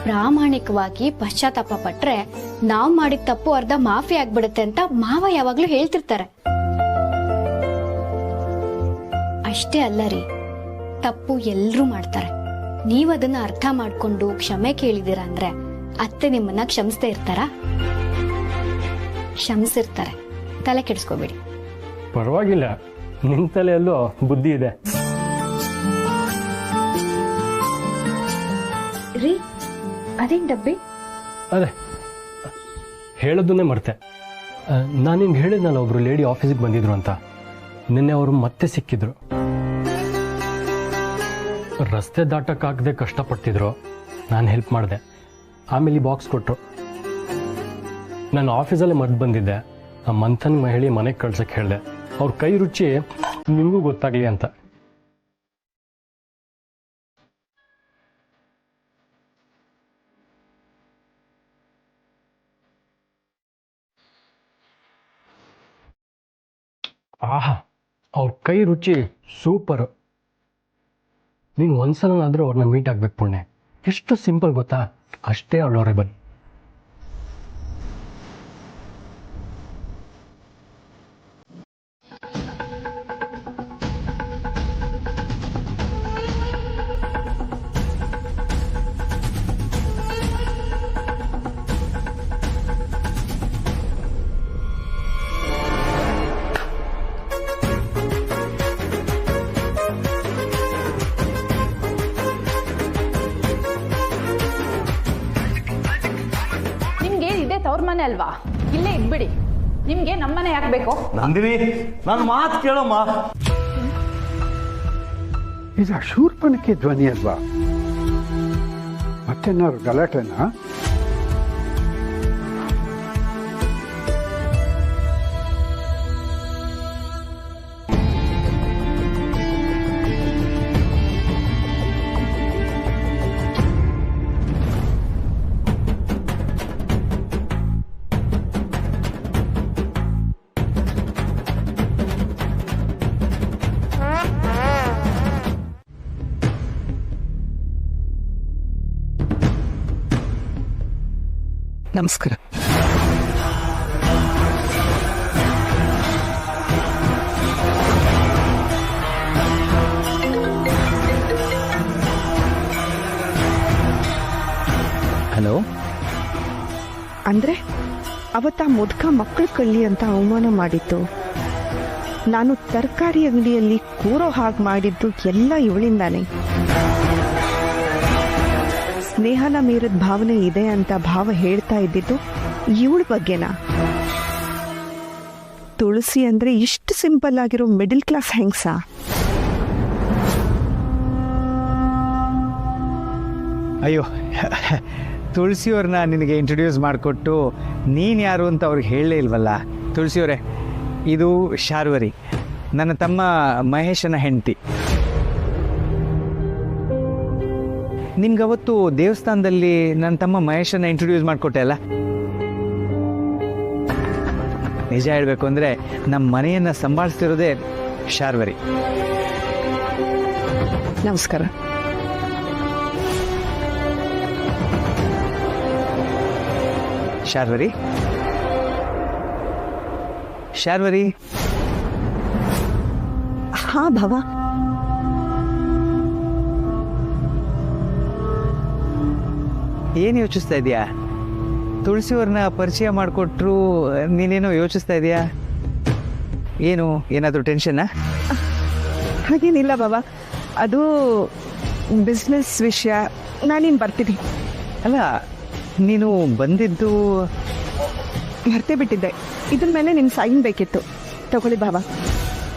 ಪ್ರಾಮಾಣಿಕವಾಗಿ ಪಶ್ಚಾತ್ತಾಪ ಪಟ್ರೆ ನಾವ್ ಮಾಡಿದ ತಪ್ಪು ಅರ್ಧ ಮಾಫಿ ಆಗ್ಬಿಡುತ್ತೆ ಅಂತ ಮಾವ ಯಾವಾಗ್ಲೂ ಹೇಳ್ತಿರ್ತಾರೆ. ಅಷ್ಟೇ ಅಲ್ಲ ರೀ, ತಪ್ಪು ಎಲ್ರೂ ಮಾಡ್ತಾರೆ. ನೀವದನ್ನ ಅರ್ಥ ಮಾಡ್ಕೊಂಡು ಕ್ಷಮೆ ಕೇಳಿದಿರ ಅಂದ್ರೆ ಅತ್ತೆ ನಿಮ್ಮನ್ನ ಕ್ಷಮಿಸ್ತಾ ಇರ್ತಾರಾ? ಕ್ಷಮಿಸಿರ್ತಾರೆ, ತಲೆ ಕೆಡಿಸ್ಕೋಬೇಡಿ. ಪರವಾಗಿಲ್ಲ, ನಿನ್ ತಲೆಯಲ್ಲೂ ಬುದ್ಧಿ ಇದೆ. ರೀ, ಅದೇನ್ ಡಬ್ಬಿ? ಅದೇ ಹೇಳೋದನ್ನೇ ಮರ್ತೆ. ನಾನು ನಿಮ್ಗೆ ಹೇಳಿದ್ನಲ್ಲ, ಒಬ್ರು ಲೇಡಿ ಆಫೀಸಿಗೆ ಬಂದಿದ್ರು ಅಂತ. ನಿನ್ನೆ ಅವರು ಮತ್ತೆ ಸಿಕ್ಕಿದ್ರು. ರಸ್ತೆ ದಾಟಕ್ಕಾಗದೆ ಕಷ್ಟಪಡ್ತಿದ್ರು. ನಾನು ಹೆಲ್ಪ್ ಮಾಡಿದೆ. ಆಮೇಲೆ ಬಾಕ್ಸ್ ಕೊಟ್ಟರು. ನಾನು ಆಫೀಸಲ್ಲೇ ಮರ್ತು ಬಂದಿದ್ದೆ. ಆ ಮಂಥನ್ ಮಹಿಳೆ ಮನೆಗೆ ಕಳ್ಸಕ್ಕೆ ಹೇಳಿದೆ. ಅವ್ರ ಕೈ ರುಚಿ ನಿಮಗೂ ಗೊತ್ತಾಗ್ಲಿ ಅಂತ. ಆಹಾ, ಅವ್ರ ಕೈ ರುಚಿ ಸೂಪರ್. ನೀನು ಒಂದ್ಸಲನಾದರೂ ಅವ್ರನ್ನ ಮೀಟ್ ಆಗ್ಬೇಕು ಪುಣ್ಯ. ಎಷ್ಟು ಸಿಂಪಲ್ ಗೊತ್ತಾ, ಅಷ್ಟೇ ಅವಳವರೇ ಬನ್ನಿ. ತವ್ರ ಮನೆ ಅಲ್ವಾ, ಇಲ್ಲೇ ಇದ್ಬಿಡಿ. ನಿಮ್ಗೆ ನಮ್ಮನೆ ಯಾಕೆ ಬೇಕು? ನಂದಿನಿ, ನನ್ನ ಮಾತು ಕೇಳಮ್ಮ. ಇದು ಶೂರ್ಪಣಕ್ಕೆ ಧ್ವನಿ ಅಲ್ವಾ? ಮತ್ತೇನಾದ್ರು ಗಲಾಟೆನಾ? ನಮಸ್ಕಾರ. ಹಲೋ. ಅಂದ್ರೆ ಅವತ್ತ ಮುದ್ಕ ಮಕ್ಕಳ ಕಳ್ಳಿ ಅಂತ ಅವಮಾನ ಮಾಡಿತ್ತು, ನಾನು ತರಕಾರಿ ಅಂಗಡಿಯಲ್ಲಿ ಕೂರೋ ಹಾಗೆ ಮಾಡಿದ್ದು ಎಲ್ಲ ಇವಳಿಂದಾನೆ. ಸ್ನೇಹನ ಮೀರಿದ ಭಾವನೆ ಇದೆ ಅಂತ ಭಾವ ಹೇಳ್ತಾ ಇದ್ದಿದ್ದು ಇವಳ ಬಗ್ಗೆನಾ? ತುಳಸಿ ಅಂದ್ರೆ ಇಷ್ಟು ಸಿಂಪಲ್ ಆಗಿರೋ ಮಿಡಿಲ್ ಕ್ಲಾಸ್ ಹೆಂಗ್ಸ? ಅಯ್ಯೋ, ತುಳಸಿಯವ್ರನ್ನ ನಿನಗೆ ಇಂಟ್ರೊಡ್ಯೂಸ್ ಮಾಡಿಕೊಟ್ಟು ನೀನು ಯಾರು ಅಂತ ಅವ್ರಿಗೆ ಹೇಳಲೇ ಇಲ್ವಲ್ಲ. ತುಳಸಿಯವರೇ, ಇದು ಶಾರ್ವರಿ, ನನ್ನ ತಮ್ಮ ಮಹೇಶನ ಹೆಂಡತಿ. ನಿಮ್ಗವತ್ತು ದೇವಸ್ಥಾನದಲ್ಲಿ ನನ್ನ ತಮ್ಮ ಮಹೇಶನ ಇಂಟ್ರೊಡ್ಯೂಸ್ ಮಾಡಿಕೊಟ್ಟೆ ಅಲ್ಲ? ನಿಜ ಹೇಳಬೇಕು ಅಂದರೆ ನಮ್ಮ ಮನೆಯನ್ನು ಸಂಭಾಳಿಸ್ತಿರೋದೇ ಶಾರ್ವರಿ. ನಮಸ್ಕಾರ. ಶಾರ್ವರಿ, ಶಾರ್ವರಿ. ಹಾ ಭವ. ಏನು ಯೋಚಿಸ್ತಾ ಇದೆಯಾ? ತುಳಸಿಯವ್ರನ್ನ ಪರಿಚಯ ಮಾಡಿಕೊಟ್ರು, ನೀನೇನೋ ಯೋಚಿಸ್ತಾ ಇದೆಯಾ? ಏನು, ಏನಾದರೂ ಟೆನ್ಷನ್ನಾ? ಹಾಗೇನಿಲ್ಲ ಬಾಬಾ, ಅದು ಬಿಸ್ನೆಸ್ ವಿಷಯ. ನಾನಿನ್ ಬರ್ತೀನಿ. ಅಲ್ಲ, ನೀನು ಬಂದಿದ್ದು ಮರ್ತೇ ಬಿಟ್ಟಿದ್ದೆ. ಇದ್ರ ಮೇಲೆ ನಿನ್ನ ಸೈನ್ ಬೇಕಿತ್ತು. ತಗೊಳ್ಳಿ ಬಾಬಾ,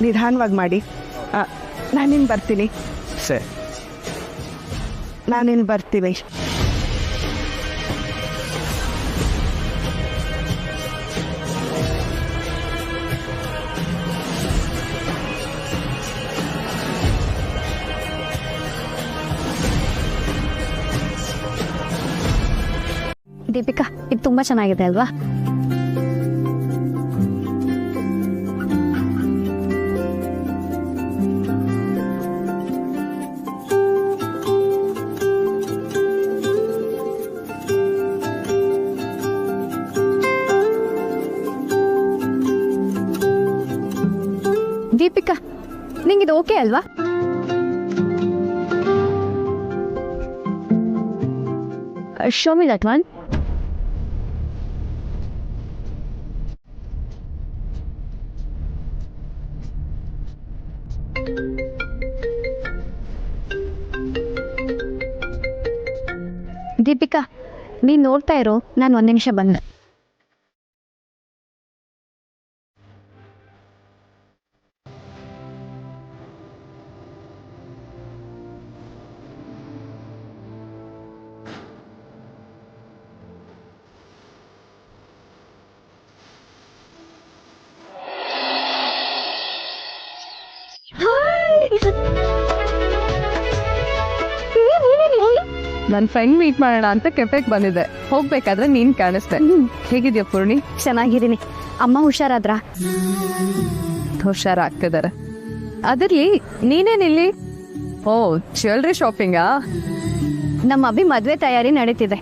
ನಿಧಾನವಾಗಿ ಮಾಡಿ. ನಾನಿನ್ ಬರ್ತೀನಿ. ಸರಿ, ನಾನಿನ್ ಬರ್ತೀನಿ. ದೀಪಿಕಾ, ಇದು ತುಂಬಾ ಚೆನ್ನಾಗಿದೆ ಅಲ್ವಾ? ದೀಪಿಕಾ, ನಿಂಗಿದು ಓಕೆ ಅಲ್ವಾ? Show me that one. Deepika, ನೀನ್ ನೋಡ್ತಾ ಇರೋ, ನಾನು 1 ನಿಮಿಷ ಬಂದೆ. ನನ್ನ ಫ್ರೆಂಡ್ ಮೀಟ್ ಮಾಡೋಣ ಅಂತ ಕೆಫೆಗೆ ಬಂದಿದ್ದೆ. ಹೋಗ್ಬೇಕಾದ್ರೆ ನೀನ್ ಕಾಣಿಸ್ದೆ. ಹೇಗಿದ್ಯಾ ಪೂರ್ಣಿ? ಚೆನ್ನಾಗಿದ್ದೀನಿ. ಅಮ್ಮ ಹುಷಾರಾದ್ರ? ಹುಷಾರಾಗ್ತಿದ್ದಾರೆ. ಅದಿರ್ಲಿ, ನೀನೇನಿಲ್ಲಿ? ಓ ಜ್ಯುವೆಲ್ರಿ ಶಾಪಿಂಗಾ? ನಮ್ಮ ಅಭಿ ಮದುವೆ ತಯಾರಿ ನಡೀತಿದೆ.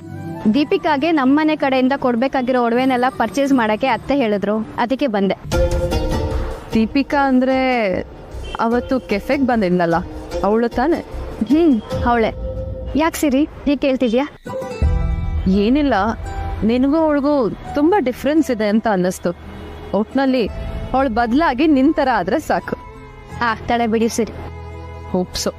ದೀಪಿಕಾಗೆ ನಮ್ಮನೆ ಕಡೆಯಿಂದ ಕೊಡ್ಬೇಕಾಗಿರೋ ಒಡವೆನೆಲ್ಲ ಪರ್ಚೇಸ್ ಮಾಡಕ್ಕೆ ಅತ್ತೆ ಹೇಳಿದ್ರು, ಅದಕ್ಕೆ ಬಂದೆ. ದೀಪಿಕಾ ಅಂದ್ರೆ ಅವತ್ತು ಕೆಫೆಗೆ ಬಂದಿದ್ನಲ್ಲ, ಅವಳು ತಾನೆ? ಅವಳೆ. ಯಾಕೆ ಸಿರಿ ಹೀಗೆ ಕೇಳ್ತಿದ್ಯಾ? ಏನಿಲ್ಲ, ನಿನಗೂ ಅವಳಿಗೂ ತುಂಬಾ ಡಿಫ್ರೆನ್ಸ್ ಇದೆ ಅಂತ ಅನ್ನಿಸ್ತು. ಒಟ್ನಲ್ಲಿ ಅವಳು ಬದಲಾಗಿ ನಿಂತರ ಆದ್ರೆ ಸಾಕು. ತಡೆ ಬಿಡಿ ಸಿರಿ. ಹೋಪ್ಸು.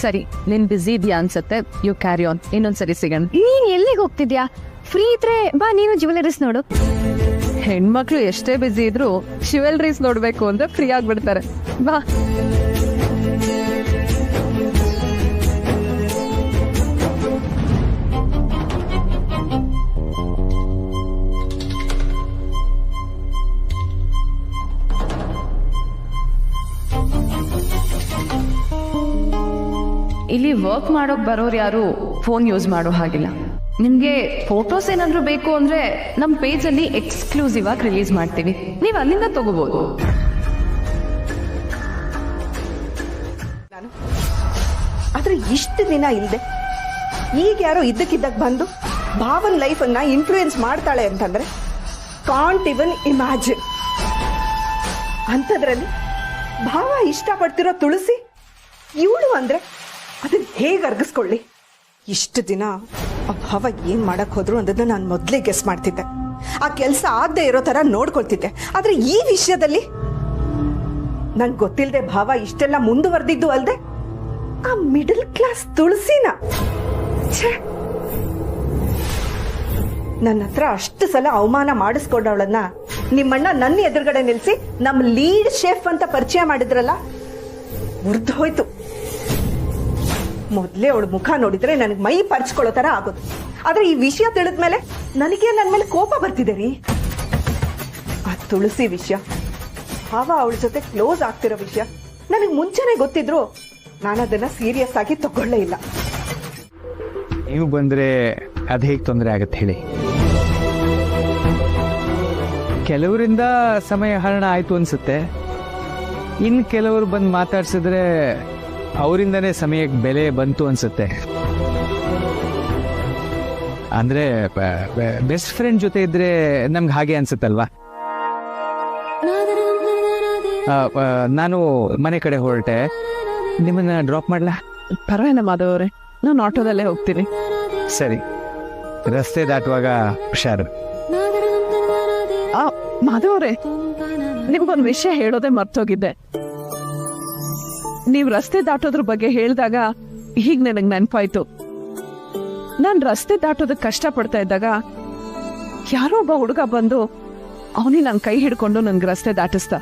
ಸರಿ, ನೀನ್ ಬಿಸಿ ಇದೆಯಾ ಅನ್ಸತ್ತೆ, ಯು ಕ್ಯಾರಿ ಆನ್. ಇನ್ನೊಂದ್ಸರಿ ಸಿಗೋಣ. ನೀನ್ ಎಲ್ಲಿಗೆ ಹೋಗ್ತಿದ್ಯಾ? ಫ್ರೀ ಇದ್ರೆ ಬಾ, ನೀನು ಜ್ಯುವೆಲರೀಸ್ ನೋಡು. ಹೆಣ್ಮಕ್ಳು ಎಷ್ಟೇ ಬಿಸಿ ಇದ್ರು ಜ್ಯುವೆಲರೀಸ್ ನೋಡ್ಬೇಕು ಅಂದ್ರೆ ಫ್ರೀ ಆಗ್ಬಿಡ್ತಾರೆ. ಬಾ. ಇಲ್ಲಿ ವರ್ಕ್ ಮಾಡೋಕ್ ಬರೋರು ಯಾರು ಫೋನ್ ಯೂಸ್ ಮಾಡೋ ಹಾಗಿಲ್ಲ. ನಿಮ್ಗೆ ಫೋಟೋಸ್ ಏನಾದ್ರು ಬೇಕು ಅಂದ್ರೆ ನಮ್ ಪೇಜ್ ಅಲ್ಲಿ ಎಕ್ಸ್ಕ್ಲೂಸಿವ್ ಆಗಿ ರಿಲೀಸ್ ಮಾಡ್ತೀವಿ, ನೀವ್ ಅಲ್ಲಿಂದ ತಗೋಬಹುದು. ಆದ್ರೆ ಇಷ್ಟು ದಿನ ಇಲ್ಲದೆ ಈಗ ಯಾರೋ ಇದ್ದಕ್ಕಿದ್ದಾಗ ಬಂದು ಭಾವನ್ ಲೈಫನ್ನ ಇನ್ಫ್ಲೂಯೆನ್ಸ್ ಮಾಡ್ತಾಳೆ ಅಂತಂದ್ರೆ ಕಾಂಟ್ ಇವನ್ ಇಮ್ಯಾಜಿನ್. ಅಂಥದ್ರಲ್ಲಿ ಭಾವ ಇಷ್ಟಪಡ್ತಿರೋ ತುಳಸಿ ಇವಳು ಅಂದ್ರೆ ಅದನ್ನ ಹೇಗೆ ಅರ್ಗಿಸ್ಕೊಳ್ಳಿ? ಇಷ್ಟು ದಿನ ಆ ಭಾವ ಏನ್ ಮಾಡಕ್ ಹೋದ್ರು ಅನ್ನೋದನ್ನ ನಾನು ಮೊದಲೇ ಗೆಸ್ ಮಾಡ್ತಿದ್ದೆ. ಆ ಕೆಲಸ ಆಗದೆ ಇರೋ ತರ ನೋಡ್ಕೊಳ್ತಿದ್ದೆ. ಆದ್ರೆ ಈ ವಿಷಯದಲ್ಲಿ ನಂಗೆ ಗೊತ್ತಿಲ್ಲದೆ ಭಾವ ಇಷ್ಟೆಲ್ಲ ಮುಂದುವರೆದಿದ್ದು ಅಲ್ದೆ ಆ ಮಿಡಲ್ ಕ್ಲಾಸ್ ತುಳಸಿನ ನನ್ನ ಹತ್ರ ಅಷ್ಟು ಸಲ ಅವಮಾನ ಮಾಡಿಸ್ಕೊಂಡವಳನ್ನ ನಿಮ್ಮಣ್ಣ ನನ್ನ ಎದುರುಗಡೆ ನಿಲ್ಸಿ ನಮ್ ಲೀಡ್ ಶೆಫ್ ಅಂತ ಪರಿಚಯ ಮಾಡಿದ್ರಲ್ಲ, ಮುರಿದು ಹೋಯ್ತು. ಮೊದ್ಲೇ ಅವಳ ಮುಖ ನೋಡಿದ್ರೆ ನನಗೆ ಮೈ ಪರ್ಚ್ಕೊಳ್ಳೋ ತರ ಆಗೋದು. ಆದ್ರೆ ಈ ವಿಷಯ ತಿಳಿದ್ಮೇಲೆ ನನಗೆ ನನ್ನ ಮೇಲೆ ಕೋಪ ಬರ್ತಿದೆ ರೀ. ಆ ತುಳಸಿ ವಿಷಯ, ಭಾವ ಅವಳ ಜೊತೆ ಕ್ಲೋಸ್ ಆಗ್ತಿರೋ ವಿಷಯ ನನಗೆ ಮುಂಚೆನೆ ಗೊತ್ತಿದ್ರು ನಾನು ಅದನ್ನ ಸೀರಿಯಸ್ ಆಗಿ ತಗೊಳ್ಳೇ ಇಲ್ಲ. ನೀವು ಬಂದ್ರೆ ಅದು ಹೇಗೆ ತೊಂದರೆ ಆಗತ್ತೆ ಹೇಳಿ? ಕೆಲವರಿಂದ ಸಮಯ ಹರಣ ಆಯ್ತು ಅನ್ಸುತ್ತೆ, ಇನ್ನು ಕೆಲವರು ಬಂದು ಮಾತಾಡ್ಸಿದ್ರೆ ಅವರಿಂದನೇ ಸಮಯಕ್ಕೆ ಬೆಲೆ ಬಂತು ಅನ್ಸುತ್ತೆ. ಅಂದ್ರೆ ಬೆಸ್ಟ್ ಫ್ರೆಂಡ್ ಜೊತೆ ಇದ್ರೆ ನಮ್ಗೆ ಹಾಗೆ ಅನ್ಸುತ್ತಲ್ವಾ? ನಾನು ಮನೆ ಕಡೆ ಹೊರಟೆ, ನಿಮ್ಮನ್ನ ಡ್ರಾಪ್ ಮಾಡ್ಲಾ? ಪರವಾಗಿಲ್ಲ ಮಾಧವ್ ಅವರೇ, ನಾನು ಆಟೋದಲ್ಲೇ ಹೋಗ್ತೀನಿ. ಸರಿ, ರಸ್ತೆ ದಾಟುವಾಗ ಹುಷಾರು. ಮಾಧವ್ ಅವರೇ, ನಿಮ್ಗೊಂದು ವಿಷಯ ಹೇಳೋದೇ ಮರ್ತೋಗಿದ್ದೆ. ನೀವ್ ರಸ್ತೆ ದಾಟೋದ್ರ ಬಗ್ಗೆ ಹೇಳಿದಾಗ ಹೀಗ್ ನನಗ್ ನೆನಪಾಯ್ತು. ನಾನ್ ರಸ್ತೆ ದಾಟೋದಕ್ಕೆ ಕಷ್ಟ ಪಡ್ತಾ ಇದ್ದಾಗ ಯಾರೋ ಒಬ್ಬ ಹುಡುಗ ಬಂದು ಅವನಿ ನನ್ ಕೈ ಹಿಡ್ಕೊಂಡು ನನ್ಗೆ ರಸ್ತೆ ದಾಟಿಸ್ದ.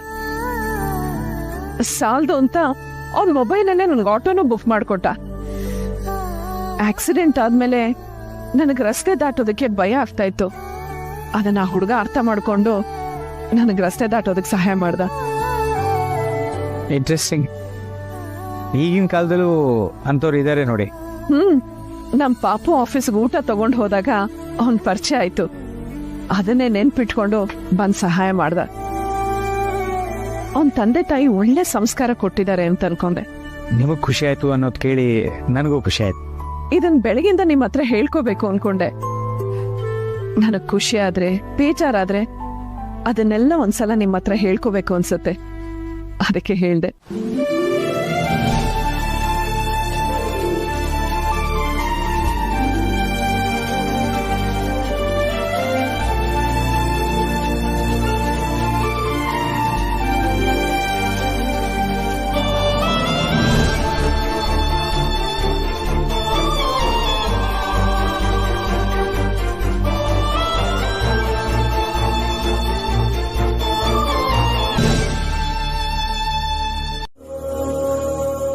ಸಾಲ್ದು ಅಂತ ಅವ್ನ ಮೊಬೈಲಲ್ಲೇ ನನ್ಗೆ ಆಟೋನು ಬುಕ್ ಮಾಡ್ಕೊಟ್ಟ. ಆಕ್ಸಿಡೆಂಟ್ ಆದ್ಮೇಲೆ ನನಗೆ ರಸ್ತೆ ದಾಟೋದಕ್ಕೆ ಭಯ ಆಗ್ತಾ ಇತ್ತು. ಅದನ್ನ ಆ ಹುಡುಗ ಅರ್ಥ ಮಾಡ್ಕೊಂಡು ನನಗೆ ರಸ್ತೆ ದಾಟೋದಕ್ಕೆ ಸಹಾಯ ಮಾಡ್ದ. ಇಂಟ್ರೆಸ್ಟಿಂಗ್. ಈಗಿನ ಕಾಲದಲ್ಲೂ ಅಂತವ್ರು ಇದಾರೆ ನೋಡಿ. ನಮ್ ಪಾಪು ಆಫೀಸ್ಗೆ ಊಟ ತಗೊಂಡು ಹೋದಾಗ ಅವನ್ ಪರಿಚಯ ಆಯ್ತು. ಅದನ್ನೇ ನೆನ್ಪಿಟ್ಕೊಂಡು ಬಂದ್ ಸಹಾಯ ಮಾಡ್ದ. ಅವನ್ ತಂದೆ ತಾಯಿ ಒಳ್ಳೆ ಸಂಸ್ಕಾರ ಕೊಟ್ಟಿದ್ದಾರೆ ಅಂತ ಅನ್ಕೊಂಡೆ. ನಿಮಗ್ ಖುಷಿ ಆಯ್ತು ಅನ್ನೋದು ಕೇಳಿ ನನಗೂ ಖುಷಿ ಆಯ್ತು. ಇದನ್ ಬೆಳಗಿಂದ ನಿಮ್ ಹತ್ರ ಹೇಳ್ಕೋಬೇಕು ಅನ್ಕೊಂಡೆ. ನನಗ್ ಖುಷಿ ಆದ್ರೆ ಬೇಜಾರಾದ್ರೆ ಅದನ್ನೆಲ್ಲ ಒಂದ್ಸಲ ನಿಮ್ ಹತ್ರ ಹೇಳ್ಕೋಬೇಕು ಅನ್ಸುತ್ತೆ, ಅದಕ್ಕೆ ಹೇಳ್ದೆ.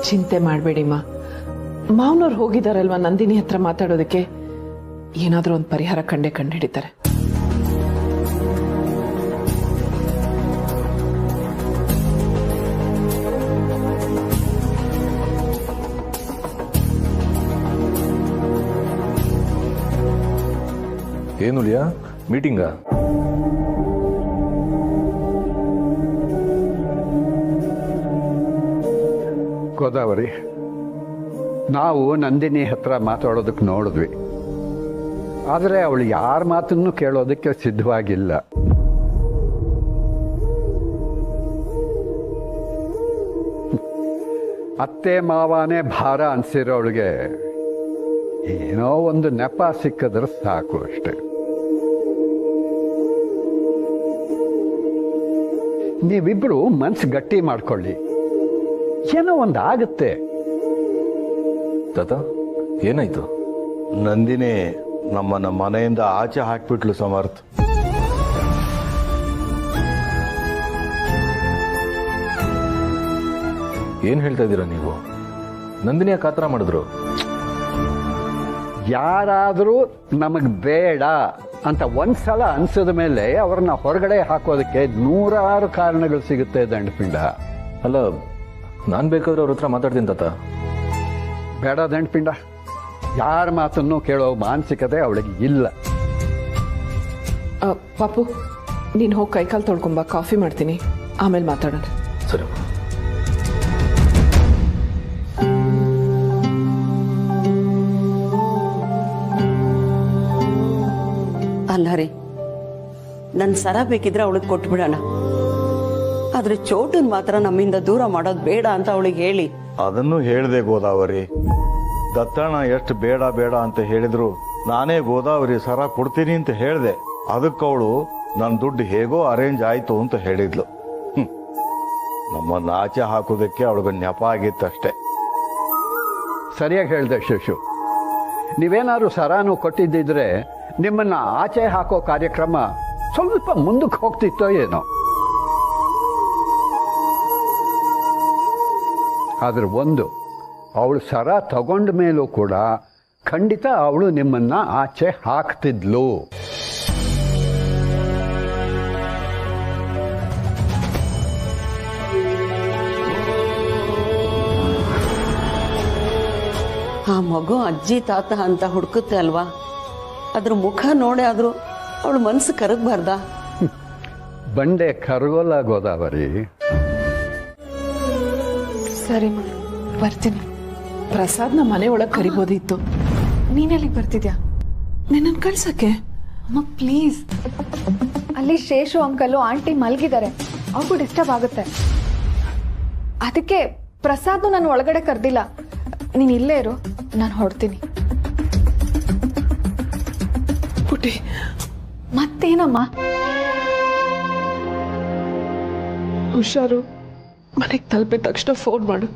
ಚಿಂತೆ ಮಾಡಬೇಡಿಮ್ಮ. ಮಾವನವ್ರು ಹೋಗಿದಾರಲ್ವಾ ನಂದಿನಿ ಹತ್ರ ಮಾತಾಡೋದಕ್ಕೆ, ಏನಾದ್ರೂ ಒಂದು ಪರಿಹಾರ ಕಂಡೇ ಕಂಡುಹಿಡಿತಾರೆ. ಏನು ಲಿಯಾ, ಮೀಟಿಂಗಾ? ಗೋದಾವರಿ, ನಾವು ನಂದಿನಿ ಹತ್ರ ಮಾತಾಡೋದಕ್ಕೆ ನೋಡಿದ್ವಿ, ಆದರೆ ಅವಳು ಯಾರ ಮಾತನ್ನು ಕೇಳೋದಕ್ಕೆ ಸಿದ್ಧವಾಗಿಲ್ಲ. ಅತ್ತೆ ಮಾವನೇ ಭಾರ ಅನ್ಸಿರೋಳಿಗೆ ಏನೋ ಒಂದು ನೆಪ ಸಿಕ್ಕಿದ್ರೆ ಸಾಕು ಅಷ್ಟೆ. ನೀವಿಬ್ರು ಮನ್ಸು ಗಟ್ಟಿ ಮಾಡ್ಕೊಳ್ಳಿ, ಏನೋ ಒಂದು ಆಗುತ್ತೆ. ತಾತ ಏನಾಯ್ತು? ನಂದಿನಿ ನಮ್ಮನ್ನ ಮನೆಯಿಂದ ಆಚೆ ಹಾಕ್ಬಿಟ್ಲು ಸಮರ್ಥ್. ಏನ್ ಹೇಳ್ತಾ ಇದ್ದೀರಾ ನೀವು? ನಂದಿನಿ ಯಾಕೆ ಆತರ ಮಾಡಿದ್ರು? ಯಾರಾದರೂ ನಮಗೆ ಬೇಡ ಅಂತ ಒಂದ್ಸಲ ಅನ್ಸಿದ ಮೇಲೆ ಅವ್ರನ್ನ ಹೊರಗಡೆ ಹಾಕೋದಕ್ಕೆ 100 ಕಾರಣಗಳು ಸಿಗುತ್ತೆ ದಂಡಪಿಂಡ. ಅಲ್ಲ, ನಾನ್ ಬೇಕಾದ್ರೆ ಅವ್ರ ಹತ್ರ ಮಾತಾಡ್ತೀನಿ ತಾತ. ಬೇಡ ದಂಡಪಿಂಡ, ಯಾರ ಮಾತನ್ನು ಕೇಳೋ ಮಾನಸಿಕತೆ ಅವಳಿಗೆ ಇಲ್ಲ. ಪಾಪು, ನೀನು ಹೋಗಿ ಕೈಕಾಲು ತೊಳ್ಕೊಂಬ, ಕಾಫಿ ಮಾಡ್ತೀನಿ, ಆಮೇಲೆ ಮಾತಾಡೋಣ. ಸರಿ. ಅಲ್ಲ ರೀ, ನನ್ನ ಸರ ಬೇಕಿದ್ರೆ ಅವಳಿಗೆ ಕೊಟ್ಬಿಡೋಣ, ಆದ್ರೆ ಚೋಟನ್ ಮಾತ್ರ ನಮ್ಮಿಂದ ದೂರ ಮಾಡೋದು ಬೇಡ ಅಂತ ಅವಳಿಗೆ ಹೇಳಿ. ಅದನ್ನು ಹೇಳಿದೆ ಗೋದಾವರಿ. ದತ್ತಣ್ಣ ಎಷ್ಟು ಬೇಡ ಬೇಡ ಅಂತ ಹೇಳಿದ್ರು ನಾನೇ ಗೋದಾವರಿ ಸರ ಕೊಡ್ತೀನಿ ಅಂತ ಹೇಳಿದೆ. ಅದಕ್ಕವಳು ನನ್ನ ದುಡ್ಡು ಹೇಗೋ ಅರೇಂಜ್ ಆಯ್ತು ಅಂತ ಹೇಳಿದ್ಲು. ನಮ್ಮನ್ನ ಆಚೆ ಹಾಕೋದಕ್ಕೆ ಅವಳಿಗೆ ನೆಪ ಆಗಿತ್ತಷ್ಟೆ. ಸರಿಯಾಗಿ ಹೇಳಿದೆ ಶಿಶು. ನೀವೇನಾದ್ರು ಸರಾನು ಕೊಟ್ಟಿದ್ದಿದ್ರೆ ನಿಮ್ಮನ್ನ ಆಚೆ ಹಾಕೋ ಕಾರ್ಯಕ್ರಮ ಸ್ವಲ್ಪ ಮುಂದಕ್ಕೆ ಹೋಗ್ತಿತ್ತೋ ಏನೋ. ಆದ್ರೆ ಒಂದು, ಅವಳು ಸರ ತಗೊಂಡ ಮೇಲೂ ಕೂಡ ಖಂಡಿತ ಅವಳು ನಿಮ್ಮನ್ನ ಆಚೆ ಹಾಕ್ತಿದ್ಲು. ಆ ಮಗು ಅಜ್ಜಿ ತಾತ ಅಂತ ಹುಡುಕುತ್ತೆ ಅಲ್ವಾ, ಅದ್ರ ಮುಖ ನೋಡೇ ಆದ್ರೂ ಅವಳು ಮನಸ್ಸು ಕರಗಬಾರ್ದ? ಬಂಡೆ ಕರಗೋಲ್ಲ ಗೋದಾವರಿ. ಸರಿ ಬರ್ತೀನಿ. ಪ್ರಸಾದ್ನ ಮನೆ ಒಳಗೆ ಕರಿಬೋದಿತ್ತು, ನೀನೆಲ್ಲಿಗೆ ಬರ್ತಿದ್ಯಾ? ನಿನ್ನನ್ನು ಕಳ್ಸಕ್ಕೆ? ಅಮ್ಮ ಪ್ಲೀಸ್, ಅಲ್ಲಿ ಶೇಷು ಅಂಕಲು ಆಂಟಿ ಮಲಗಿದ್ದಾರೆ, ಅವ್ರಿಗೂ ಡಿಸ್ಟರ್ಬ್ ಆಗುತ್ತೆ. ಅದಕ್ಕೆ ಪ್ರಸಾದ್ನು ನಾನು ಒಳಗಡೆ ಕರೆದಿಲ್ಲ. ನೀನು ಇಲ್ಲೇ ಇರು, ನಾನು ಹೊರಡ್ತೀನಿ. ಪುಟಿ, ಮತ್ತೇನಮ್ಮ? ಹುಷಾರು, ಮನೆಗೆ ತಲುಪಿದ ತಕ್ಷಣ ಫೋನ್ ಮಾಡು.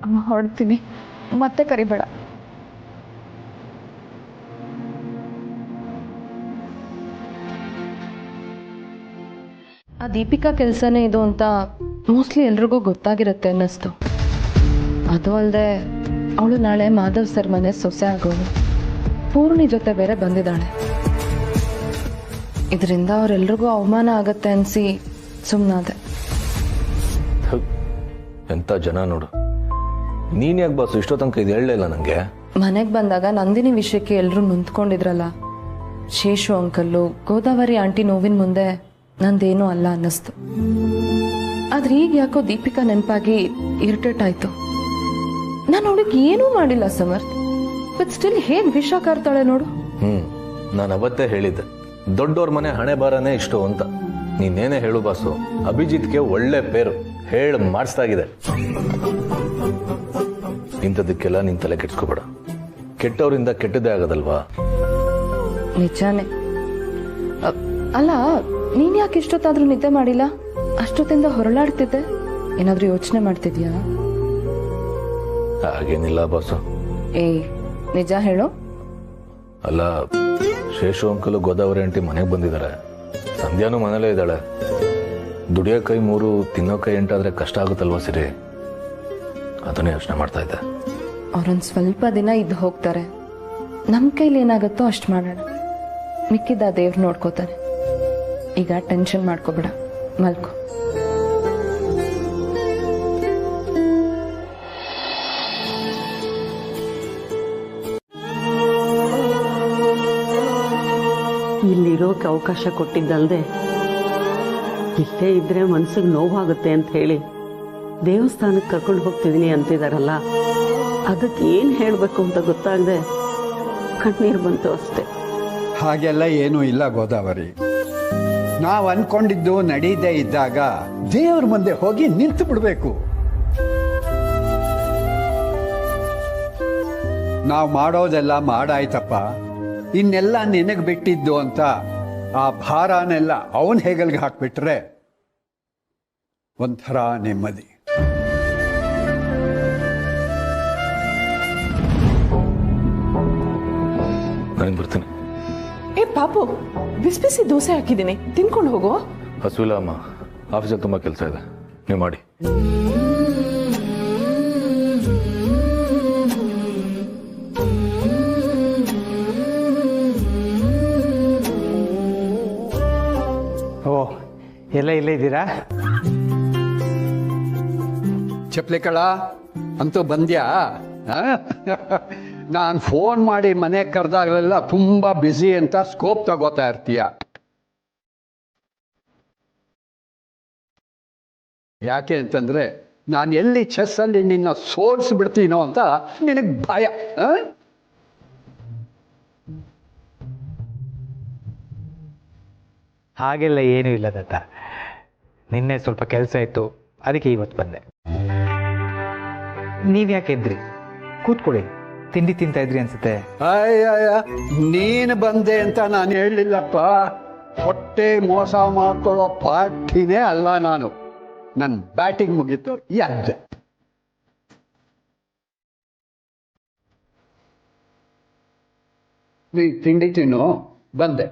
ಅಮ್ಮ ಹೊರಡ್ತೀನಿ, ಮತ್ತೆ ಕರಿಬೇಡ. ಆ ದೀಪಿಕಾ ಕೆಲಸನೇ ಇದು ಅಂತ ಮೋಸ್ಟ್ಲಿ ಎಲ್ರಿಗೂ ಗೊತ್ತಾಗಿರುತ್ತೆ ಅನ್ನಿಸ್ತು. ಅದು ಅಲ್ಲದೆ ಅವಳು ನಾಳೆ ಮಾಧವ್ ಸರ್ ಮನೆ ಸೊಸೆ ಆಗೋಳು, ಪೂರ್ಣಿ ಜೊತೆ ಬೇರೆ ಬಂದಿದ್ದಾಳೆ. ಇದರಿಂದ ಅವರೆಲ್ರಿಗೂ ಅವಮಾನ ಆಗತ್ತೆ ಅನ್ಸಿ ಸುಮ್ಮನಾದೆ. ಎಂತ ಜನ ನೋಡು. ನೀನ್ ಯಾಕೆ ಬಾಸು ಇಷ್ಟೋ ತನಕ ಇದು ಹೇಳಲೇ ಇಲ್ಲ ನಂಗೆ? ಮನೆಗೆ ಬಂದಾಗ ನಂದಿನಿ ವಿಷಯಕ್ಕೆ ಎಲ್ಲರೂ ನೊಂದ್ಕೊಂಡಿದ್ರಲ್ಲ, ಶೇಷು ಅಂಕಲ್ಲು, ಗೋದಾವರಿ ಆಂಟಿ ನೋವಿನ ಮುಂದೆ ನಂದೇನೂ ಅಲ್ಲ ಅನ್ನಿಸ್ತು. ಆದ್ರೆ ಈಗ ಯಾಕೋ ದೀಪಿಕಾ ನೆನಪಾಗಿ ಇರಿಟೇಟ್ ಆಯ್ತು. ನಾನು ಅವಳಿಗೆ ಏನೂ ಮಾಡಿಲ್ಲ ಸಮರ್ಥ್, ಬಟ್ ಸ್ಟಿಲ್ ಹೇಗ್ ವಿಷ ಕಾರ್ತಾಳೆ ನೋಡು. ನಾನು ಅವತ್ತೇ ಹೇಳಿದ್ದೆ, ದೊಡ್ಡವ್ರ ಮನೆ ಹಣೆ ಬಾರನೇ ಇಷ್ಟು ಅಂತ. ನೀನೇನೇ ಹೇಳು ಬಾಸು, ಅಭಿಜಿತ್ಗೆ ಒಳ್ಳೆ ಪೇರು ಹೇಳ ಮಾಡಿಸ್ದಾಗಿದೆ. ಇಂಥದಕ್ಕೆಲ್ಲ ನಿನ್ ತಲೆ ಕೆಡ್ಸ್ಕೋಬೇಡ, ಕೆಟ್ಟವರಿಂದ ಕೆಟ್ಟದ್ದೇ ಆಗೋದಲ್ವಾ? ನಿಜಾನೇ. ಅಲ್ಲ, ನೀನ್ ಯಾಕೆ ಇಷ್ಟೊತ್ತಾದ್ರೂ ನಿದ್ದೆ ಮಾಡಿಲ್ಲ? ಅಷ್ಟೊತ್ತಿಂದ ಹೊರಳಾಡ್ತಿದ್ದೆ, ಏನಾದ್ರೂ ಯೋಚನೆ ಮಾಡ್ತಿದ್ಯಾ? ಹಾಗೇನಿಲ್ಲ ಬಾಸು. ನಿಜ ಹೇಳು. ಅಲ್ಲ, ಶೇಷು ಅಂಕಲು ಗೋದಾವರಿ ಆಂಟಿ ಮನೆಗೆ ಬಂದಿದ್ದಾರೆ. ಸಂಧ್ಯಾನು ಮನೇಲೇ ಇದ್ದಾಳೆ. ದುಡಿಯೋ ಕೈ 3, ತಿನ್ನೋ ಕೈ 8 ಆದ್ರೆ ಕಷ್ಟ ಆಗುತ್ತಲ್ವಾ ಸಿರಿ? ಅದನ್ನೇ ಯೋಚನೆ ಮಾಡ್ತಾ ಇದ್ದೆ. ಅವ್ರೊಂದು ಸ್ವಲ್ಪ ದಿನ ಇದ್ದು ಹೋಗ್ತಾರೆ, ನಮ್ಮ ಕೈಲಿ ಏನಾಗುತ್ತೋ ಅಷ್ಟು ಮಾಡೋಣ, ಮಿಕ್ಕಿದ್ದ ದೇವ್ರು ನೋಡ್ಕೋತಾನೆ. ಈಗ ಟೆನ್ಷನ್ ಮಾಡ್ಕೋಬೇಡ, ಮಲ್ಕೋ. ಇರೋಕೆ ಅವಕಾಶ ಕೊಟ್ಟಿದ್ದಲ್ದೆ ಇಲ್ಲೇ ಇದ್ರೆ ಮನ್ಸಿಗೆ ನೋವಾಗುತ್ತೆ ಅಂತ ಹೇಳಿ ದೇವಸ್ಥಾನಕ್ಕೆ ಕರ್ಕೊಂಡು ಹೋಗ್ತಿದ್ದೀನಿ ಅಂತಿದಾರಲ್ಲ, ಅದಕ್ಕೆ ಏನು ಹೇಳಬೇಕು ಅಂತ ಗೊತ್ತಾಗದೆ ಕಣ್ಣೀರು ಬಂತು ಅಷ್ಟೆ. ಹಾಗೆಲ್ಲ ಏನೂ ಇಲ್ಲ ಗೋದಾವರಿ. ನಾವು ಅನ್ಕೊಂಡಿದ್ದು ನಡೀದೇ ಇದ್ದಾಗ ದೇವ್ರ ಮುಂದೆ ಹೋಗಿ ನಿಂತು ಬಿಡ್ಬೇಕು. ನಾವು ಮಾಡೋದೆಲ್ಲ ಮಾಡಾಯ್ತಪ್ಪ, ಇನ್ನೆಲ್ಲ ನಿನಗೆ ಬಿಟ್ಟಿದ್ದು ಅಂತ ಆ ಭಾರನೆಲ್ಲ ಅವನ ಹೆಗಲ್ಗೆ ಹಾಕ್ಬಿಟ್ರೆ ಒಂಥರ ನೆಮ್ಮದಿ. ನಾನು ಬರ್ತೀನಿ. ಏ ಪಾಪು, ಬಿಸಿ ಬಿಸಿ ದೋಸೆ ಹಾಕಿದ್ದೀನಿ, ತಿನ್ಕೊಂಡು ಹೋಗೋ. ಹಸುವಿಲ್ಲ ಅಮ್ಮ, ಆಫೀಸಲ್ಲಿ ತುಂಬ ಕೆಲಸ ಇದೆ, ನೀವು ಮಾಡಿ. ಓ, ಎಲ್ಲ ಇಲ್ಲೇ ಇದ್ದೀರಾ? ಚಪ್ಲಿಕಳ ಅಂತೂ ಬಂದ್ಯಾ? ನಾನು ಫೋನ್ ಮಾಡಿ ಮನೆಗೆ ಕರೆದಾಗಲೆಲ್ಲ ತುಂಬ ಬ್ಯುಸಿ ಅಂತ ಸ್ಕೋಪ್ ತಗೋತಾ ಇರ್ತೀಯ. ಯಾಕೆ ಅಂತಂದ್ರೆ ನಾನು ಎಲ್ಲಿ ಚೆಸ್ಸಲ್ಲಿ ನಿನ್ನ ಸೋಲಿಸ್ಬಿಡ್ತೀನೋ ಅಂತ ನಿನಗೆ ಭಯ. ಹಾಗೆಲ್ಲ ಏನೂ ಇಲ್ಲ ದತ್ತ. ನಿನ್ನೆ ಸ್ವಲ್ಪ ಕೆಲಸ ಇತ್ತು, ಅದಕ್ಕೆ ಇವತ್ತು ಬಂದೆ. ನೀವ್ಯಾಕೆ ಇದ್ರಿ? ಕೂತ್ಕೊಳ್ಳಿ, ತಿಂಡಿ ತಿಂತಾ ಇದ್ರಿ ಅನ್ಸುತ್ತೆ. ಅಯ್ಯಯ್ಯ, ನೀನು ಬಂದೆ ಅಂತ ನಾನು ಹೇಳಲಿಲ್ಲಪ್ಪ. ಹೊಟ್ಟೆ ಮೋಸ ಮಾಡ್ಕೊಳ್ಳೋ ಪಾರ್ಟಿನೇ ಅಲ್ಲ ನಾನು. ನನ್ನ ಬ್ಯಾಟಿಂಗ್ ಮುಗೀತು, ಎದ್ದೆ. ನೀ ತಿಂಡಿ ತಿನ್ನು, ಬಂದೆ.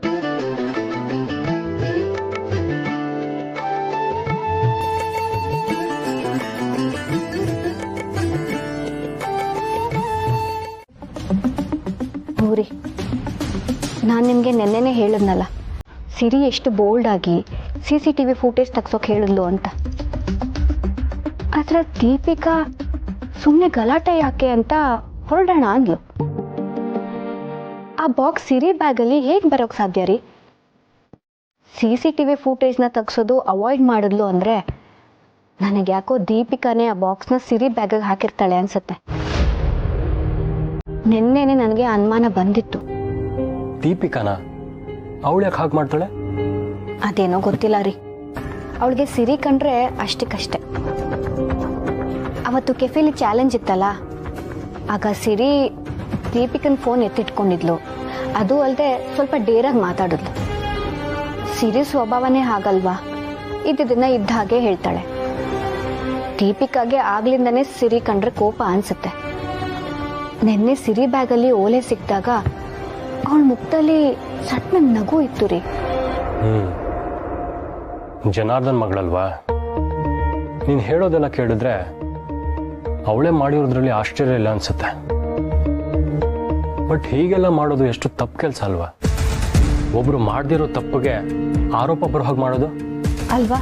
ಊರಿ, ನಾನು ನಿಮಗೆ ನೆನ್ನೆನೇ ಹೇಳಿದ್ನಲ್ಲ, ಸಿರಿ ಎಷ್ಟು ಬೋಲ್ಡ್ ಆಗಿ CCTV ಫೂಟೇಜ್ ತೆಗ್ಸೋಕೆ ಹೇಳಿದ್ಲು ಅಂತ. ಆದರೆ ದೀಪಿಕಾ ಸುಮ್ಮನೆ ಗಲಾಟೆ ಯಾಕೆ ಅಂತ ಹೊರಡೋಣ ಅಂದ್ಲು. ಆ ಬಾಕ್ಸ್ ಸಿರಿ ಬ್ಯಾಗಲ್ಲಿ ಹೇಗೆ ಬರೋಕ್ಕೆ ಸಾಧ್ಯ ರೀ? CCTV ಫೂಟೇಜ್ನ ತೆಗ್ಸೋದು ಅವಾಯ್ಡ್ ಮಾಡಿದ್ಲು ಅಂದರೆ ನನಗೆ ಯಾಕೋ ದೀಪಿಕಾನೇ ಆ ಬಾಕ್ಸ್ನ ಸಿರಿ ಬ್ಯಾಗಿಗೆ ಹಾಕಿರ್ತಾಳೆ ಅನ್ಸುತ್ತೆ. ನಿನ್ನೆನೆ ನನಗೆ ಅನುಮಾನ ಬಂದಿತ್ತು. ದೀಪಿಕಾನ ಅವಳು ಯಾಕೆ ಹಾಗೆ ಮಾಡ್ತಾಳೆ? ಅದೇನೋ ಗೊತ್ತಿಲ್ಲ ರೀ, ಅವಳಿಗೆ ಸಿರಿ ಕಂಡ್ರೆ ಅಷ್ಟಕ್ಕಷ್ಟೆ. ಅವತ್ತು ಕೆಫೆಲಿ ಚಾಲೆಂಜ್ ಇತ್ತಲ್ಲ, ಆಗ ಸಿರಿ ದೀಪಿಕನ್ ಫೋನ್ ಎತ್ತಿಟ್ಕೊಂಡಿದ್ಲು. ಅದು ಅಲ್ಲದೆ ಸ್ವಲ್ಪ ಡೇರಾಗಿ ಮಾತಾಡಿದ್ಲು. ಸಿರಿ ಸ್ವಭಾವನೇ ಹಾಗಲ್ವಾ, ಇದನ್ನ ಇದ್ದ ಹಾಗೆ ಹೇಳ್ತಾಳೆ. ದೀಪಿಕಾಗೆ ಆಗ್ಲಿಂದನೇ ಸಿರಿ ಕಂಡ್ರೆ ಕೋಪ ಅನ್ಸುತ್ತೆ. ನಿನ್ನೆ ಸಿರಿ ಬ್ಯಾಗಲ್ಲಿ ಓಲೆ ಸಿಕ್ಕಿದಾಗ ಅವಳ ಮುಖದಲ್ಲಿ ಸಣ್ಣ ನಗು ಇತ್ತು ರೀ. ಜನಾರ್ದನ್ ಮಗಳಲ್ವಾ, ನೀನು ಹೇಳೋದೆಲ್ಲ ಕೇಳಿದ್ರೆ ಅವಳೇ ಮಾಡಿರೋದ್ರಲ್ಲಿ ಆಶ್ಚರ್ಯ ಇಲ್ಲ ಅನ್ಸುತ್ತೆ. ಬಟ್ ಹೀಗೆಲ್ಲ ಮಾಡೋದು ಎಷ್ಟು ತಪ್ಪು ಕೆಲಸ ಅಲ್ವಾ? ಒಬ್ರು ಮಾಡ್ದಿರೋ ತಪ್ಪಿಗೆ ಆರೋಪ ಬರೋ ಹಾಗೆ ಮಾಡೋದು ಅಲ್ವಾ?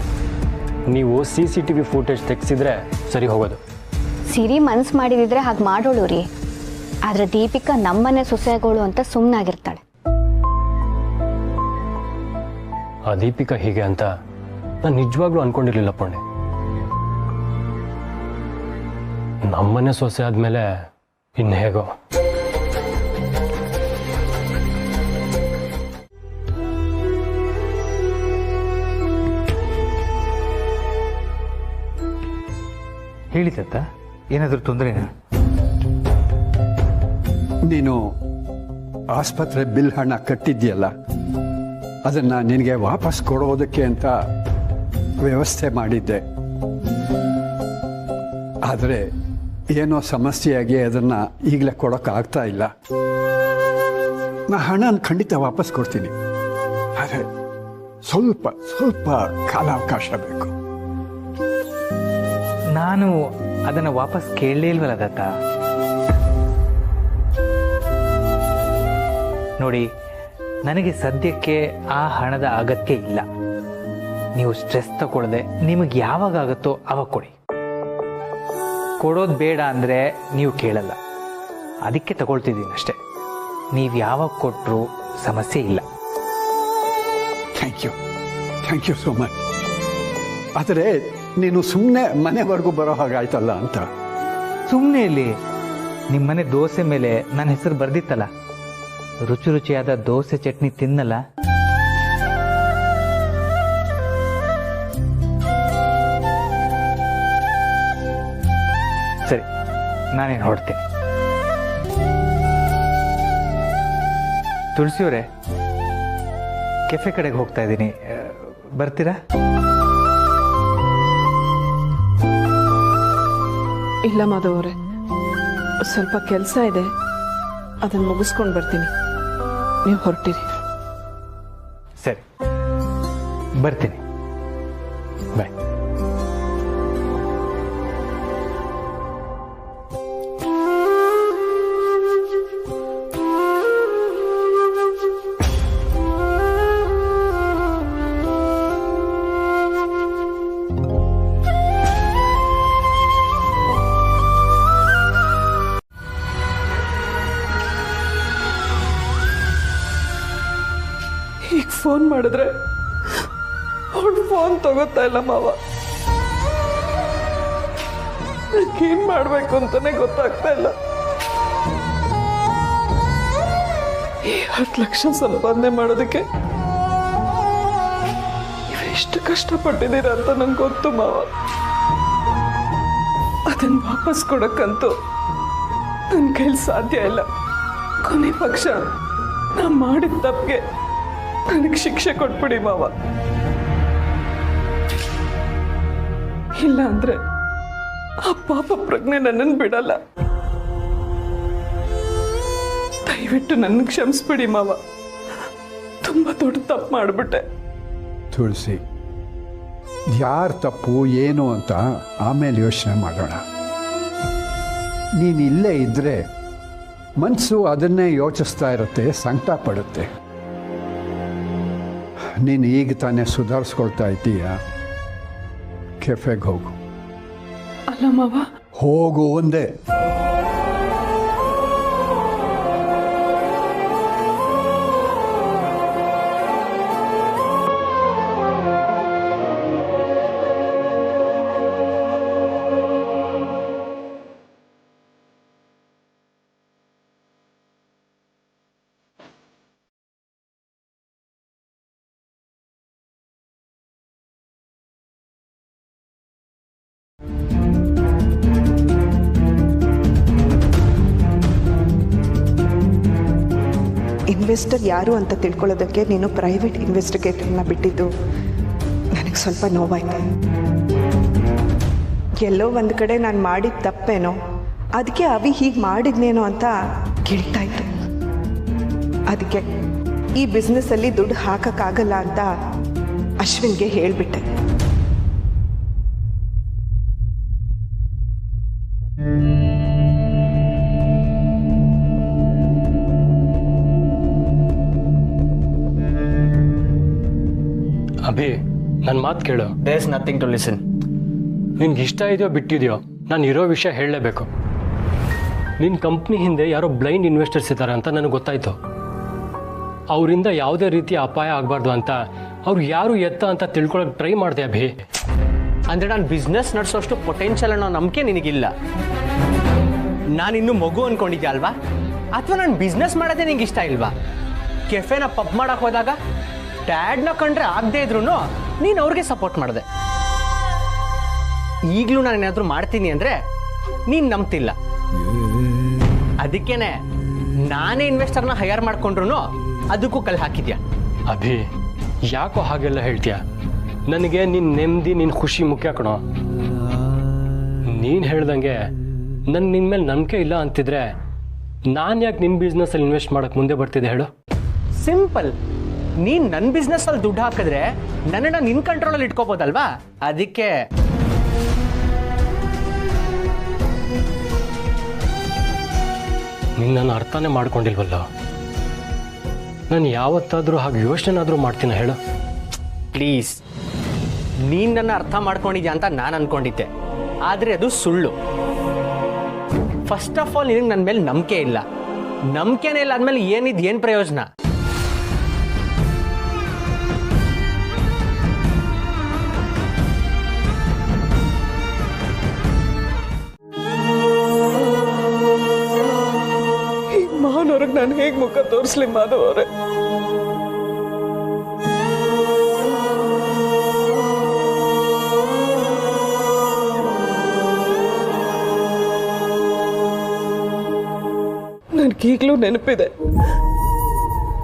ನೀವು CCTV ಫೂಟೇಜ್ ತೆಗ್ಸಿದ್ರೆ ಸರಿ ಹೋಗೋದು. ಸಿರಿ ಮನ್ಸು ಮಾಡಿದಿದ್ರೆ ಹಾಗೆ ಮಾಡೋಳು ರೀ. ಆದ್ರೆ ದೀಪಿಕಾ ನಮ್ಮನೆ ಸೊಸೆಗಳು ಅಂತ ಸುಮ್ಮನಾಗಿರ್ತಾಳೆ. ಆ ದೀಪಿಕಾ ಹೀಗೆ ಅಂತ ನಾನು ನಿಜವಾಗ್ಲೂ ಅನ್ಕೊಂಡಿರ್ಲಿಲ್ಲ ಪುಣ್ಯ. ನಮ್ಮನೆ ಸೊಸೆ ಆದ್ಮೇಲೆ ಇನ್ನು ಹೇಗೋ. ಹೇಳಿ ದತ್ತ, ಏನಾದರೂ ತೊಂದರೆನಾ? ನೀನು ಆಸ್ಪತ್ರೆ ಬಿಲ್ ಹಣ ಕಟ್ಟಿದ್ಯಲ್ಲ, ಅದನ್ನ ನಿನಗೆ ವಾಪಸ್ ಕೊಡೋದಕ್ಕೆ ಅಂತ ವ್ಯವಸ್ಥೆ ಮಾಡಿದ್ದೆ. ಆದರೆ ಏನೋ ಸಮಸ್ಯೆಯಾಗಿ ಅದನ್ನ ಈಗಲೇ ಕೊಡೋಕ್ಕಾಗ್ತಾ ಇಲ್ಲ. ನಾ ಹಣನ ಖಂಡಿತ ವಾಪಸ್ ಕೊಡ್ತೀನಿ, ಆದರೆ ಸ್ವಲ್ಪ ಸ್ವಲ್ಪ ಕಾಲಾವಕಾಶ ಬೇಕು. ನಾನು ಅದನ್ನು ವಾಪಸ್ ಕೇಳಲೇ ಇಲ್ವಲ್ಲ ದತ್ತ. ನೋಡಿ, ನನಗೆ ಸದ್ಯಕ್ಕೆ ಆ ಹಣದ ಅಗತ್ಯ ಇಲ್ಲ. ನೀವು ಸ್ಟ್ರೆಸ್ ತಗೊಳ್ಳದೆ ನಿಮಗೆ ಯಾವಾಗ ಆಗುತ್ತೋ ಅವಾಗ ಕೊಡಿ. ಕೊಡೋದು ಬೇಡ ಅಂದರೆ ನೀವು ಕೇಳಲ್ಲ, ಅದಕ್ಕೆ ತಗೊಳ್ತಿದ್ದೀನಿ ಅಷ್ಟೆ. ನೀವು ಯಾವಾಗ ಕೊಟ್ಟರು ಸಮಸ್ಯೆ ಇಲ್ಲ. Thank you so much. ಆದರೆ ನೀನು ಸುಮ್ಮನೆ ಮನೆವರೆಗೂ ಬರೋ ಹಾಗಾಯ್ತಲ್ಲ ಅಂತ. ಸುಮ್ಮನೆ ಇಲ್ಲಿ ನಿಮ್ಮನೆ ದೋಸೆ ಮೇಲೆ ನನ್ನ ಹೆಸರು ಬರ್ದಿತ್ತಲ್ಲ, ರುಚಿ ರುಚಿಯಾದ ದೋಸೆ ಚಟ್ನಿ ತಿನ್ನಲ್ಲ. ಸರಿ, ನಾನೇನು ಹೊರಡ್ತೀನಿ. ತುಳಸಿಯವರೇ, ಕೆಫೆ ಕಡೆಗೆ ಹೋಗ್ತಾ ಇದ್ದೀನಿ, ಬರ್ತೀರಾ? ಇಲ್ಲ ಮಾಧವ್ ಅವರೇ, ಸ್ವಲ್ಪ ಕೆಲಸ ಇದೆ, ಅದನ್ನು ಮುಗಿಸ್ಕೊಂಡು ಬರ್ತೀನಿ. ನೀವು ಹೊರಟಿರಿ. ಸರಿ, ಬರ್ತೀನಿ. ಬಾಯ್. ಈಗ ಫೋನ್ ಮಾಡಿದ್ರೆ ಅವಳು ಫೋನ್ ತಗೋತಾ ಇಲ್ಲ ಮಾವ. ಏನ್ ಮಾಡ್ಬೇಕು ಅಂತಾನೆ ಗೊತ್ತಾಗ್ತಾ ಇಲ್ಲ. ಈ 10 ಲಕ್ಷ ಸಂಪಾದನೆ ಮಾಡೋದಕ್ಕೆ ಎಷ್ಟು ಕಷ್ಟಪಟ್ಟಿದ್ದೀರ ಅಂತ ನಂಗೆ ಗೊತ್ತು ಮಾವ. ಅದನ್ನ ವಾಪಸ್ ಕೊಡಕ್ಕಂತೂ ನನ್ನ ಕೈಲಿ ಸಾಧ್ಯ ಇಲ್ಲ. ಕೊನೆ ಪಕ್ಷ ನಾ ಮಾಡಿದ ತಪ್ಪಿಗೆ ನನಗೆ ಶಿಕ್ಷೆ ಕೊಟ್ಬಿಡಿ ಮಾವ. ಇಲ್ಲ ಅಂದ್ರೆ ಆ ಪಾಪ ಪ್ರಜ್ಞೆ ನನ್ನನ್ನು ಬಿಡಲ್ಲ. ದಯವಿಟ್ಟು ನನ್ನ ಕ್ಷಮಿಸ್ಬಿಡಿ ಮಾವ. ತುಂಬಾ ದೊಡ್ಡ ತಪ್ಪು ಮಾಡಿಬಿಟ್ಟೆ. ತುಳಸಿ, ಯಾರು ತಪ್ಪು ಏನು ಅಂತ ಆಮೇಲೆ ಯೋಚನೆ ಮಾಡೋಣ. ನೀನು ಇಲ್ಲೇ ಇದ್ದರೆ ಮನಸ್ಸು ಅದನ್ನೇ ಯೋಚಿಸ್ತಾ ಇರುತ್ತೆ, ಸಂಕಟ ಪಡುತ್ತೆ. ನೀನು ಈಗ ತಾನೇ ಸುಧಾರಿಸ್ಕೊಳ್ತಾ ಇದ್ದೀಯ, ಕೆಫೆಗೆ ಹೋಗು. ಅಲ್ಲ ಮಾವ, ಹೋಗು ಒಂದೇ. ಇನ್ವೆಸ್ಟರ್ ಯಾರು ಅಂತ ತಿಳ್ಕೊಳ್ಳೋದಕ್ಕೆ ನೀನು ಪ್ರೈವೇಟ್ ಇನ್ವೆಸ್ಟಿಗೇಟರ್ನ ಬಿಟ್ಟಿದ್ದು ನನಗೆ ಸ್ವಲ್ಪ ನೋವಾಯ್ತು. ಎಲ್ಲೋ ಒಂದು ಕಡೆ ನಾನು ಮಾಡಿದ ತಪ್ಪೇನೋ, ಅದಕ್ಕೆ ಅವಿ ಹೀಗೆ ಮಾಡಿದ್ನೇನೋ ಅಂತ ಕೇಳ್ತಾಯಿತ್ತು. ಅದಕ್ಕೆ ಈ ಬಿಸ್ನೆಸ್ಸಲ್ಲಿ ದುಡ್ಡು ಹಾಕೋಕ್ಕಾಗಲ್ಲ ಅಂತ ಅಶ್ವಿನ್ಗೆ ಹೇಳಿಬಿಟ್ಟೆ. ಅಭಿ, ನನ್ನ ಮಾತು ಕೇಳು. There is nothing to listen. ನಿನ್ಗೆ ಇಷ್ಟ ಇದೆಯೋ ಬಿಟ್ಟಿದೆಯೋ, ನಾನು ಇರೋ ವಿಷಯ ಹೇಳಲೇಬೇಕು. ನಿನ್ನ ಕಂಪ್ನಿ ಹಿಂದೆ ಯಾರೋ ಬ್ಲೈಂಡ್ ಇನ್ವೆಸ್ಟರ್ಸ್ ಇದ್ದಾರೆ ಅಂತ ನನಗೆ ಗೊತ್ತಾಯಿತು. ಅವರಿಂದ ಯಾವುದೇ ರೀತಿಯ ಅಪಾಯ ಆಗಬಾರ್ದು ಅಂತ ಅವ್ರು ಯಾರು ಎತ್ತ ಅಂತ ತಿಳ್ಕೊಳ್ಳೋಕೆ ಟ್ರೈ ಮಾಡಿದೆ ಅಭಿ. ಅಂದರೆ ನಾನು ಬಿಸ್ನೆಸ್ ನಡೆಸೋಷ್ಟು ಪೊಟೆನ್ಷಿಯಲ್ ಅನ್ನೋ ನಂಬಿಕೆ ನಿನಗಿಲ್ಲ. ನಾನಿನ್ನೂ ಮಗು ಅಂದ್ಕೊಂಡಿದ್ದೆ ಅಲ್ವಾ? ಅಥವಾ ನಾನು ಬಿಸ್ನೆಸ್ ಮಾಡೋದೇ ನಿಂಗೆ ಇಷ್ಟ ಇಲ್ವಾ? ಕೆಫೆನ ಪಬ್ ಮಾಡೋಕೆ ಹೋದಾಗ ಡ್ಯಾಡ್ನ ಕಂಡ್ರೆ ಆಗದೆ ಇದ್ರು ನೀನು ಅವ್ರಿಗೆ ಸಪೋರ್ಟ್ ಮಾಡಿದೆ. ಈಗಲೂ ನಾನು ಏನಾದರೂ ಮಾಡ್ತೀನಿ ಅಂದರೆ ನೀನು ನಂಬ್ತಿಲ್ಲ. ಅದಕ್ಕೇನೆ ನಾನೇ ಇನ್ವೆಸ್ಟರ್ನ ಹೈಯರ್ ಮಾಡ್ಕೊಂಡ್ರು ಅದಕ್ಕೂ ಕಲ್ಲು ಹಾಕಿದ್ಯಾ. ಅಭಿ, ಯಾಕೋ ಹಾಗೆಲ್ಲ ಹೇಳ್ತೀಯ? ನನಗೆ ನಿನ್ನ ನೆಮ್ಮದಿ, ನಿನ್ನ ಖುಷಿ ಮುಖ್ಯ ಕಣೋ. ನೀನು ಹೇಳ್ದಂಗೆ ನಿನ್ನ ಮೇಲೆ ನಂಬಿಕೆ ಇಲ್ಲ ಅಂತಿದ್ರೆ ನಾನು ಯಾಕೆ ನಿನ್ನ ಬಿಸ್ನೆಸ್ಸಲ್ಲಿ ಇನ್ವೆಸ್ಟ್ ಮಾಡೋಕ್ಕೆ ಮುಂದೆ ಬರ್ತಿದ್ದೆ ಹೇಳು? ಸಿಂಪಲ್. ನೀನು ನನ್ನ ಬಿಸ್ನೆಸ್ಸಲ್ಲಿ ದುಡ್ಡು ಹಾಕಿದ್ರೆ ನನ್ನನ್ನು ನಿನ್ನ ಕಂಟ್ರೋಲಲ್ಲಿ ಇಟ್ಕೋಬೋದಲ್ವಾ? ಅದಕ್ಕೆ ನೀನು ನಾನು ಅರ್ಥನೇ ಮಾಡ್ಕೊಂಡಿಲ್ವಲ್ಲ. ನಾನು ಯಾವತ್ತಾದರೂ ಹಾಗೆ ಯೋಚನೆನಾದರೂ ಮಾಡ್ತೀನ ಹೇಳು? ಪ್ಲೀಸ್, ನೀನು ನನ್ನ ಅರ್ಥ ಮಾಡ್ಕೊಂಡಿದ್ಯಾ ಅಂತ ನಾನು ಅನ್ಕೊಂಡಿದ್ದೆ, ಆದರೆ ಅದು ಸುಳ್ಳು. ಫಸ್ಟ್ ಆಫ್ ಆಲ್ ನಿನಗೆ ನನ್ನ ಮೇಲೆ ನಂಬಿಕೆ ಇಲ್ಲ. ನಂಬಿಕೆನೇ ಇಲ್ಲ ಅಂದಮೇಲೆ ಏನು ಪ್ರಯೋಜನ? ನಾನು ಹೇಗೆ ಮುಖ ತೋರಿಸ್ಲಿ ಮಾಧವ್ ಅವರೇ? ನನಗೀಗಲೂ ನೆನಪಿದೆ,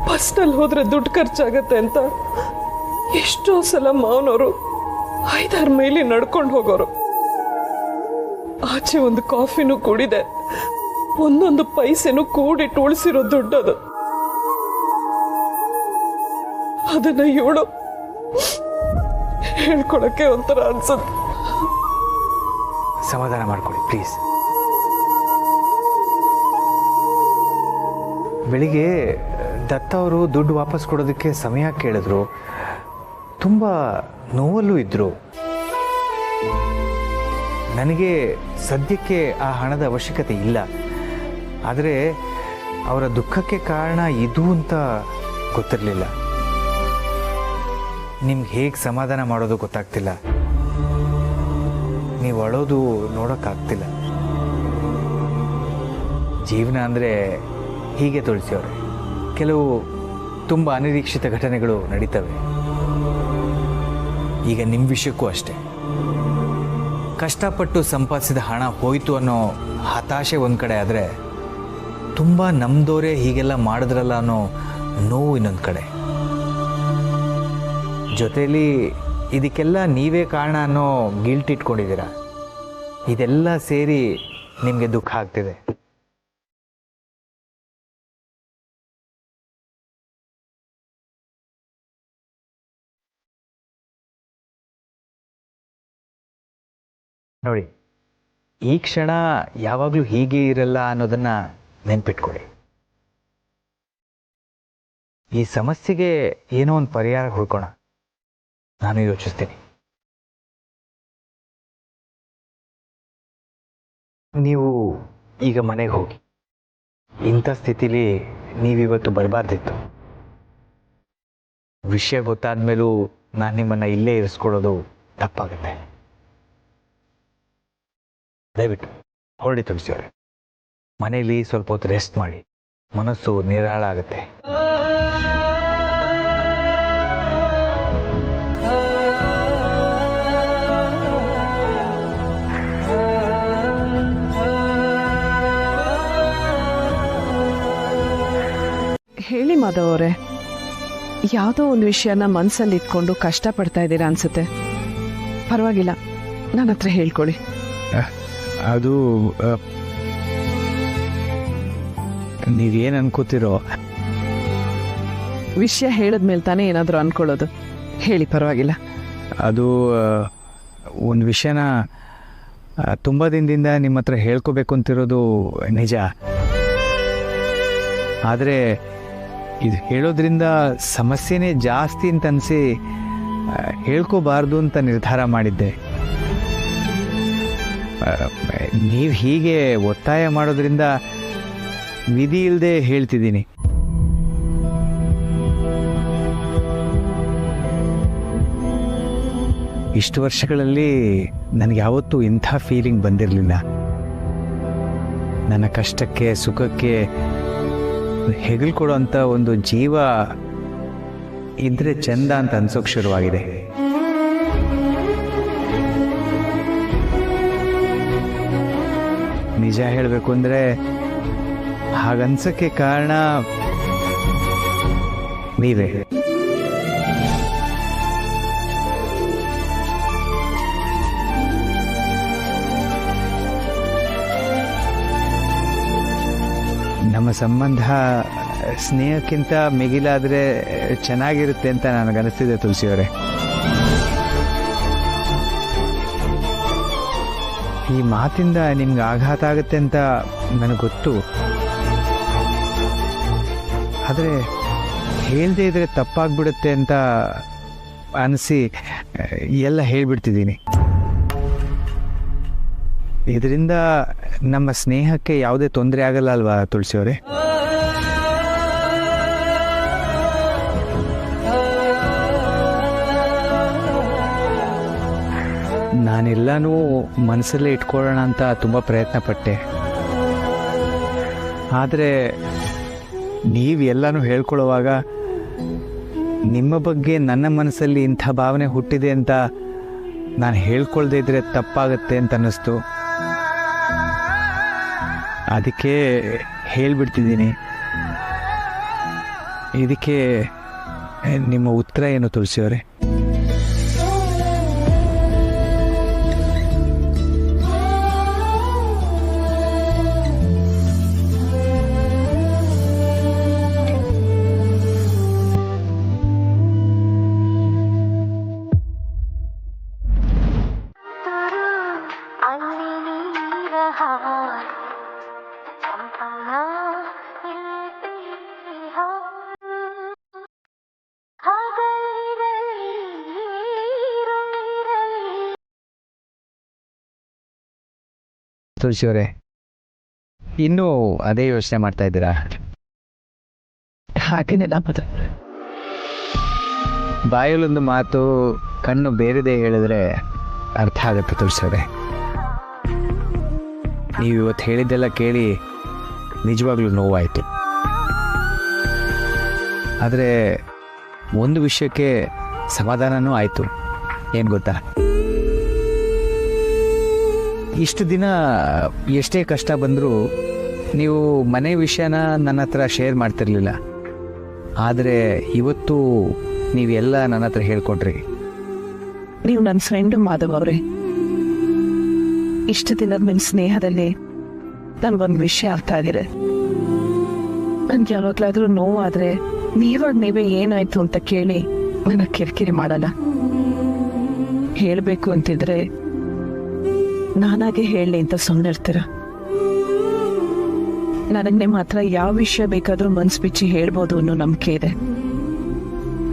ಬಸ್ನಲ್ಲಿ ಹೋದ್ರೆ ದುಡ್ಡು ಖರ್ಚಾಗತ್ತೆ ಅಂತ ಎಷ್ಟೋ ಸಲ ಮಾವನವರು 5-6 ಮೈಲಿ ನಡ್ಕೊಂಡು ಹೋಗೋರು. ಆಚೆ ಒಂದು ಕಾಫಿನೂ ಕುಡಿದೆ, ಒಂದೊಂದು ಪೈಸೆನೂ ಕೂಡಿಟ್ಟು ಉಳಿಸಿರೋ ದುಡ್ಡದು. ಅದನ್ನ ಇವಳು ಹೇಳ್ಕೊಳಕ್ಕೆ ಒಂಥರ ಅನ್ಸುತ್ತೆ. ಸಮಾಧಾನ ಮಾಡ್ಕೊಳ್ಳಿ ಪ್ಲೀಸ್. ಬೆಳಿಗ್ಗೆ ದತ್ತ ಅವರು ದುಡ್ಡು ವಾಪಸ್ ಕೊಡೋದಕ್ಕೆ ಸಮಯ ಕೇಳಿದ್ರು, ತುಂಬ ನೋವಲ್ಲೂ ಇದ್ದರು. ನನಗೆ ಸದ್ಯಕ್ಕೆ ಆ ಹಣದ ಅವಶ್ಯಕತೆ ಇಲ್ಲ, ಆದರೆ ಅವರ ದುಃಖಕ್ಕೆ ಕಾರಣ ಇದು ಅಂತ ಗೊತ್ತಿರಲಿಲ್ಲ. ನಿಮ್ಗೆ ಹೇಗೆ ಸಮಾಧಾನ ಮಾಡೋದು ಗೊತ್ತಾಗ್ತಿಲ್ಲ, ನೀವು ಅಳೋದು ನೋಡೋಕ್ಕಾಗ್ತಿಲ್ಲ. ಜೀವನ ಅಂದರೆ ಹೀಗೆ ತುಳಸಿಯವ್ರೆ, ಕೆಲವು ತುಂಬ ಅನಿರೀಕ್ಷಿತ ಘಟನೆಗಳು ನಡೀತವೆ. ಈಗ ನಿಮ್ಮ ವಿಷಯಕ್ಕೂ ಅಷ್ಟೇ. ಕಷ್ಟಪಟ್ಟು ಸಂಪಾದಿಸಿದ ಹಣ ಹೋಯಿತು ಅನ್ನೋ ಹತಾಶೆ ಒಂದು ಕಡೆ ಆದರೆ, ತುಂಬ ನಮ್ಮದವರೇ ಹೀಗೆಲ್ಲ ಮಾಡಿದ್ರಲ್ಲ ಅನ್ನೋ ನೋವು ಇನ್ನೊಂದು ಕಡೆ. ಜೊತೆಯಲ್ಲಿ ಇದಕ್ಕೆಲ್ಲ ನೀವೇ ಕಾರಣ ಅನ್ನೋ ಗಿಲ್ಟ್ ಇಟ್ಕೊಂಡಿದ್ದೀರ. ಇದೆಲ್ಲ ಸೇರಿ ನಿಮಗೆ ದುಃಖ ಆಗ್ತಿದೆ. ನೋಡಿ, ಈ ಕ್ಷಣ ಯಾವಾಗಲೂ ಹೀಗೆ ಇರಲ್ಲ ಅನ್ನೋದನ್ನ ನೆನ್ಪಿಟ್ಕೊಳ್ಳಿ. ಈ ಸಮಸ್ಯೆಗೆ ಏನೋ ಒಂದು ಪರಿಹಾರ ಹುಡ್ಕೋಣ, ನಾನು ಯೋಚಿಸ್ತೀನಿ. ನೀವು ಈಗ ಮನೆಗೆ ಹೋಗಿ. ಇಂಥ ಸ್ಥಿತಿಲಿ ನೀವಿವತ್ತು ಬರಬಾರ್ದಿತ್ತು. ವಿಷಯ ಗೊತ್ತಾದ ಮೇಲೂ ನಾನು ನಿಮ್ಮನ್ನು ಇಲ್ಲೇ ಇರಿಸ್ಕೊಳ್ಳೋದು ತಪ್ಪಾಗುತ್ತೆ. ದಯವಿಟ್ಟು ಹೊರಡಿ ತುಳಸಿಯವರೇ. ಮನೆಯಲ್ಲಿ ಸ್ವಲ್ಪ ಹೊತ್ತು ರೆಸ್ಟ್ ಮಾಡಿ, ಮನಸ್ಸು ನಿರಾಳ ಆಗುತ್ತೆ. ಹೇಳಿ ಮಾಧವ್ ಅವರೇ, ಯಾವುದೋ ಒಂದು ವಿಷಯನ ಮನಸ್ಸಲ್ಲಿ ಇಟ್ಕೊಂಡು ಕಷ್ಟಪಡ್ತಾ ಇದ್ದೀರಾ ಅನ್ಸುತ್ತೆ. ಪರವಾಗಿಲ್ಲ, ನನ್ನ ಹತ್ರ ಹೇಳ್ಕೊಳ್ಳಿ. ಅದು ನೀವೇನು ಅನ್ಕೋತಿರೋ. ವಿಷಯ ಹೇಳಿದ್ಮೇಲೆ ತಾನೇ ಏನಾದರೂ ಅನ್ಕೊಳ್ಳೋದು. ಹೇಳಿ, ಪರವಾಗಿಲ್ಲ. ಅದು ಒಂದು ವಿಷಯನ ತುಂಬ ದಿನದಿಂದ ನಿಮ್ಮ ಹತ್ರ ಹೇಳ್ಕೋಬೇಕು ಅಂತಿರೋದು ನಿಜ. ಆದರೆ ಇದು ಹೇಳೋದ್ರಿಂದ ಸಮಸ್ಯೆನೇ ಜಾಸ್ತಿ ಅಂತ ಅನಿಸಿ ಹೇಳ್ಕೋಬಾರ್ದು ಅಂತ ನಿರ್ಧಾರ ಮಾಡಿದ್ದೆ. ನೀವು ಹೀಗೆ ಒತ್ತಾಯ ಮಾಡೋದ್ರಿಂದ ವಿಧಿ ಇಲ್ಲದೆ ಹೇಳ್ತಿದ್ದೀನಿ. ಇಷ್ಟು ವರ್ಷಗಳಲ್ಲಿ ನನಗೆ ಯಾವತ್ತೂ ಇಂಥ ಫೀಲಿಂಗ್ ಬಂದಿರಲಿಲ್ಲ. ನನ್ನ ಕಷ್ಟಕ್ಕೆ ಸುಖಕ್ಕೆ ಹೆಗಲು ಕೊಡೋಂಥ ಒಂದು ಜೀವ ಇದ್ರೆ ಚಂದ ಅಂತ ಅನ್ಸೋಕೆ ಶುರುವಾಗಿದೆ. ನಿಜ ಹೇಳಬೇಕು ಅಂದರೆ ಹಾಗನ್ಸೋಕ್ಕೆ ಕಾರಣ ನೀವೇ. ನಮ್ಮ ಸಂಬಂಧ ಸ್ನೇಹಕ್ಕಿಂತ ಮಿಗಿಲಾದರೆ ಚೆನ್ನಾಗಿರುತ್ತೆ ಅಂತ ನನಗನ್ನಿಸ್ತಿದೆ ತುಳಸಿಯವರೇ. ಈ ಮಾತಿಂದ ನಿಮ್ಗೆ ಆಘಾತ ಆಗುತ್ತೆ ಅಂತ ನನಗೆ ಗೊತ್ತು. ಆದರೆ ಹೇಳದೇ ಇದ್ರೆ ತಪ್ಪಾಗ್ಬಿಡುತ್ತೆ ಅಂತ ಅನಿಸಿ ಎಲ್ಲ ಹೇಳ್ಬಿಡ್ತಿದ್ದೀನಿ. ಇದರಿಂದ ನಮ್ಮ ಸ್ನೇಹಕ್ಕೆ ಯಾವುದೇ ತೊಂದರೆ ಆಗಲ್ಲ ಅಲ್ವಾ ತುಳಸಿಯವರೇ? ನಾನೆಲ್ಲನೂ ಮನಸ್ಸಲ್ಲೇ ಇಟ್ಕೊಳ್ಳೋಣ ಅಂತ ತುಂಬ ಪ್ರಯತ್ನ ಪಟ್ಟೆ. ಆದರೆ ನೀವು ಎಲ್ಲನೂ ಹೇಳ್ಕೊಳ್ಳುವಾಗ ನಿಮ್ಮ ಬಗ್ಗೆ ನನ್ನ ಮನಸ್ಸಲ್ಲಿ ಇಂಥ ಭಾವನೆ ಹುಟ್ಟಿದೆ ಅಂತ ನಾನು ಹೇಳ್ಕೊಳ್ದೇ ಇದ್ರೆ ತಪ್ಪಾಗತ್ತೆ ಅಂತ ಅನ್ನಿಸ್ತು. ಅದಕ್ಕೆ ಹೇಳ್ಬಿಡ್ತಿದ್ದೀನಿ. ಇದಕ್ಕೆ ನಿಮ್ಮ ಉತ್ತರ ಏನು ತುಳಸಿಯವರೇ? ತುಳಸಿಯವರೇ, ಇನ್ನೂ ಅದೇ ಯೋಚನೆ ಮಾಡ್ತಾ ಇದ್ದೀರಾ? ಹಾಗೇನಿಲ್ಲ ಮತ್ತೆ. ಬಾಯಲ್ಲೊಂದು ಮಾತು ಕಣ್ಣು ಬೇರೆದೇ ಹೇಳಿದ್ರೆ ಅರ್ಥ ಆಗುತ್ತೆ ತುಳಸಿಯವರೇ. ನೀವು ಇವತ್ತು ಹೇಳಿದ್ದೆಲ್ಲ ಕೇಳಿ ನಿಜವಾಗ್ಲೂ ನೋವಾಯಿತು. ಆದರೆ ಒಂದು ವಿಷಯಕ್ಕೆ ಸಮಾಧಾನನೂ ಆಯಿತು. ಏನು ಗೊತ್ತಾ, ಇಷ್ಟು ದಿನ ಎಷ್ಟೇ ಕಷ್ಟ ಬಂದರೂ ನೀವು ಮನೆ ವಿಷಯನ ನನ್ನ ಹತ್ರ ಶೇರ್ ಮಾಡ್ತಿರ್ಲಿಲ್ಲ. ಆದರೆ ಇವತ್ತು ನೀವೆಲ್ಲ ನನ್ನ ಹತ್ರ ಹೇಳ್ಕೊಟ್ರಿ. ನೀವು ನನ್ನ ಫ್ರೆಂಡು ಮಾಧವ್ ಅವರೇ. ಇಷ್ಟು ದಿನದ ನಿಮ್ಮ ಸ್ನೇಹದಲ್ಲಿ ನನಗೊಂದು ವಿಷಯ ಅರ್ಥ ಆಗಿದೆ. ನನ್ಗೆ ಯಾವಾಗಲಾದರೂ ನೋವಾದರೆ ನೀವೇ ಏನಾಯ್ತು ಅಂತ ಕೇಳಿ ನನಗೆ ಕಿರಿಕಿರಿ ಮಾಡಲ್ಲ. ಹೇಳಬೇಕು ಅಂತಿದ್ರೆ ನಾನಾಗೆ ಹೇಳಲಿ ಅಂತ ಸುಮ್ಮನೆ ಇರ್ತೀರ. ನನಗೆ ನಿಮ್ಮ ಹತ್ರ ಯಾವ ವಿಷಯ ಬೇಕಾದರೂ ಮನ್ಸು ಬಿಚ್ಚಿ ಹೇಳ್ಬೋದು ಅನ್ನೋ ನಂಬಿಕೆ ಇದೆ.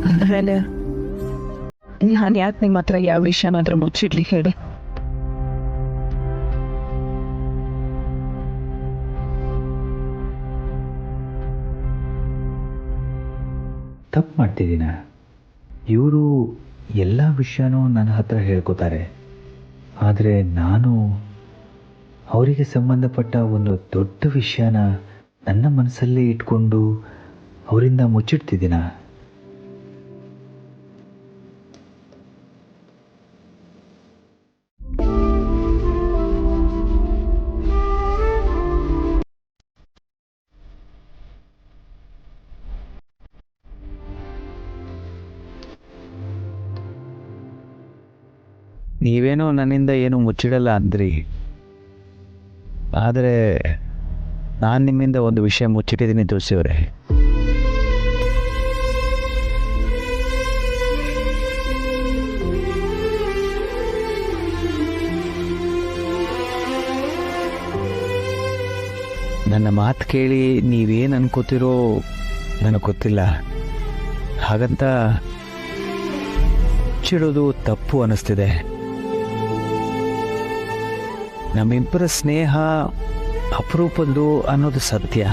ಆಮೇಲೆ ನಾನು ಯಾಕೆ ನಿಮ್ಮ ಹತ್ರ ಯಾವ ವಿಷಯನಾದ್ರೂ ಮುಚ್ಚಿಡ್ಲಿ ಹೇಳಿ? ತಪ್ಪು ಮಾಡ್ತಿದ್ದೀನ? ಇವರು ಎಲ್ಲ ವಿಷಯನೂ ನನ್ನ ಹತ್ರ ಹೇಳ್ಕೊತಾರೆ. ಆದರೆ ನಾನು ಅವರಿಗೆ ಸಂಬಂಧಪಟ್ಟ ಒಂದು ದೊಡ್ಡ ವಿಷಯನ ನನ್ನ ಮನಸ್ಸಲ್ಲೇ ಇಟ್ಕೊಂಡು ಅವರಿಂದ ಮುಚ್ಚಿಡ್ತಿದ್ದೀನ? ನೀವೇನೋ ನನ್ನಿಂದ ಏನು ಮುಚ್ಚಿಡಲ್ಲ ಅಂದ್ರಿ. ಆದರೆ ನಾನು ನಿಮ್ಮಿಂದ ಒಂದು ವಿಷಯ ಮುಚ್ಚಿಟ್ಟಿದ್ದೀನಿ ತುಳಸಿಯವರೇ. ನನ್ನ ಮಾತು ಕೇಳಿ ನೀವೇನು ಅನ್ಕೋತಿರೋ ನನಗೆ ಗೊತ್ತಿಲ್ಲ. ಹಾಗಂತ ಮುಚ್ಚಿಡೋದು ತಪ್ಪು ಅನ್ನಿಸ್ತಿದೆ. ನಮ್ಮಿಬ್ಬರ ಸ್ನೇಹ ಅಪರೂಪದ್ದು ಅನ್ನೋದು ಸತ್ಯ.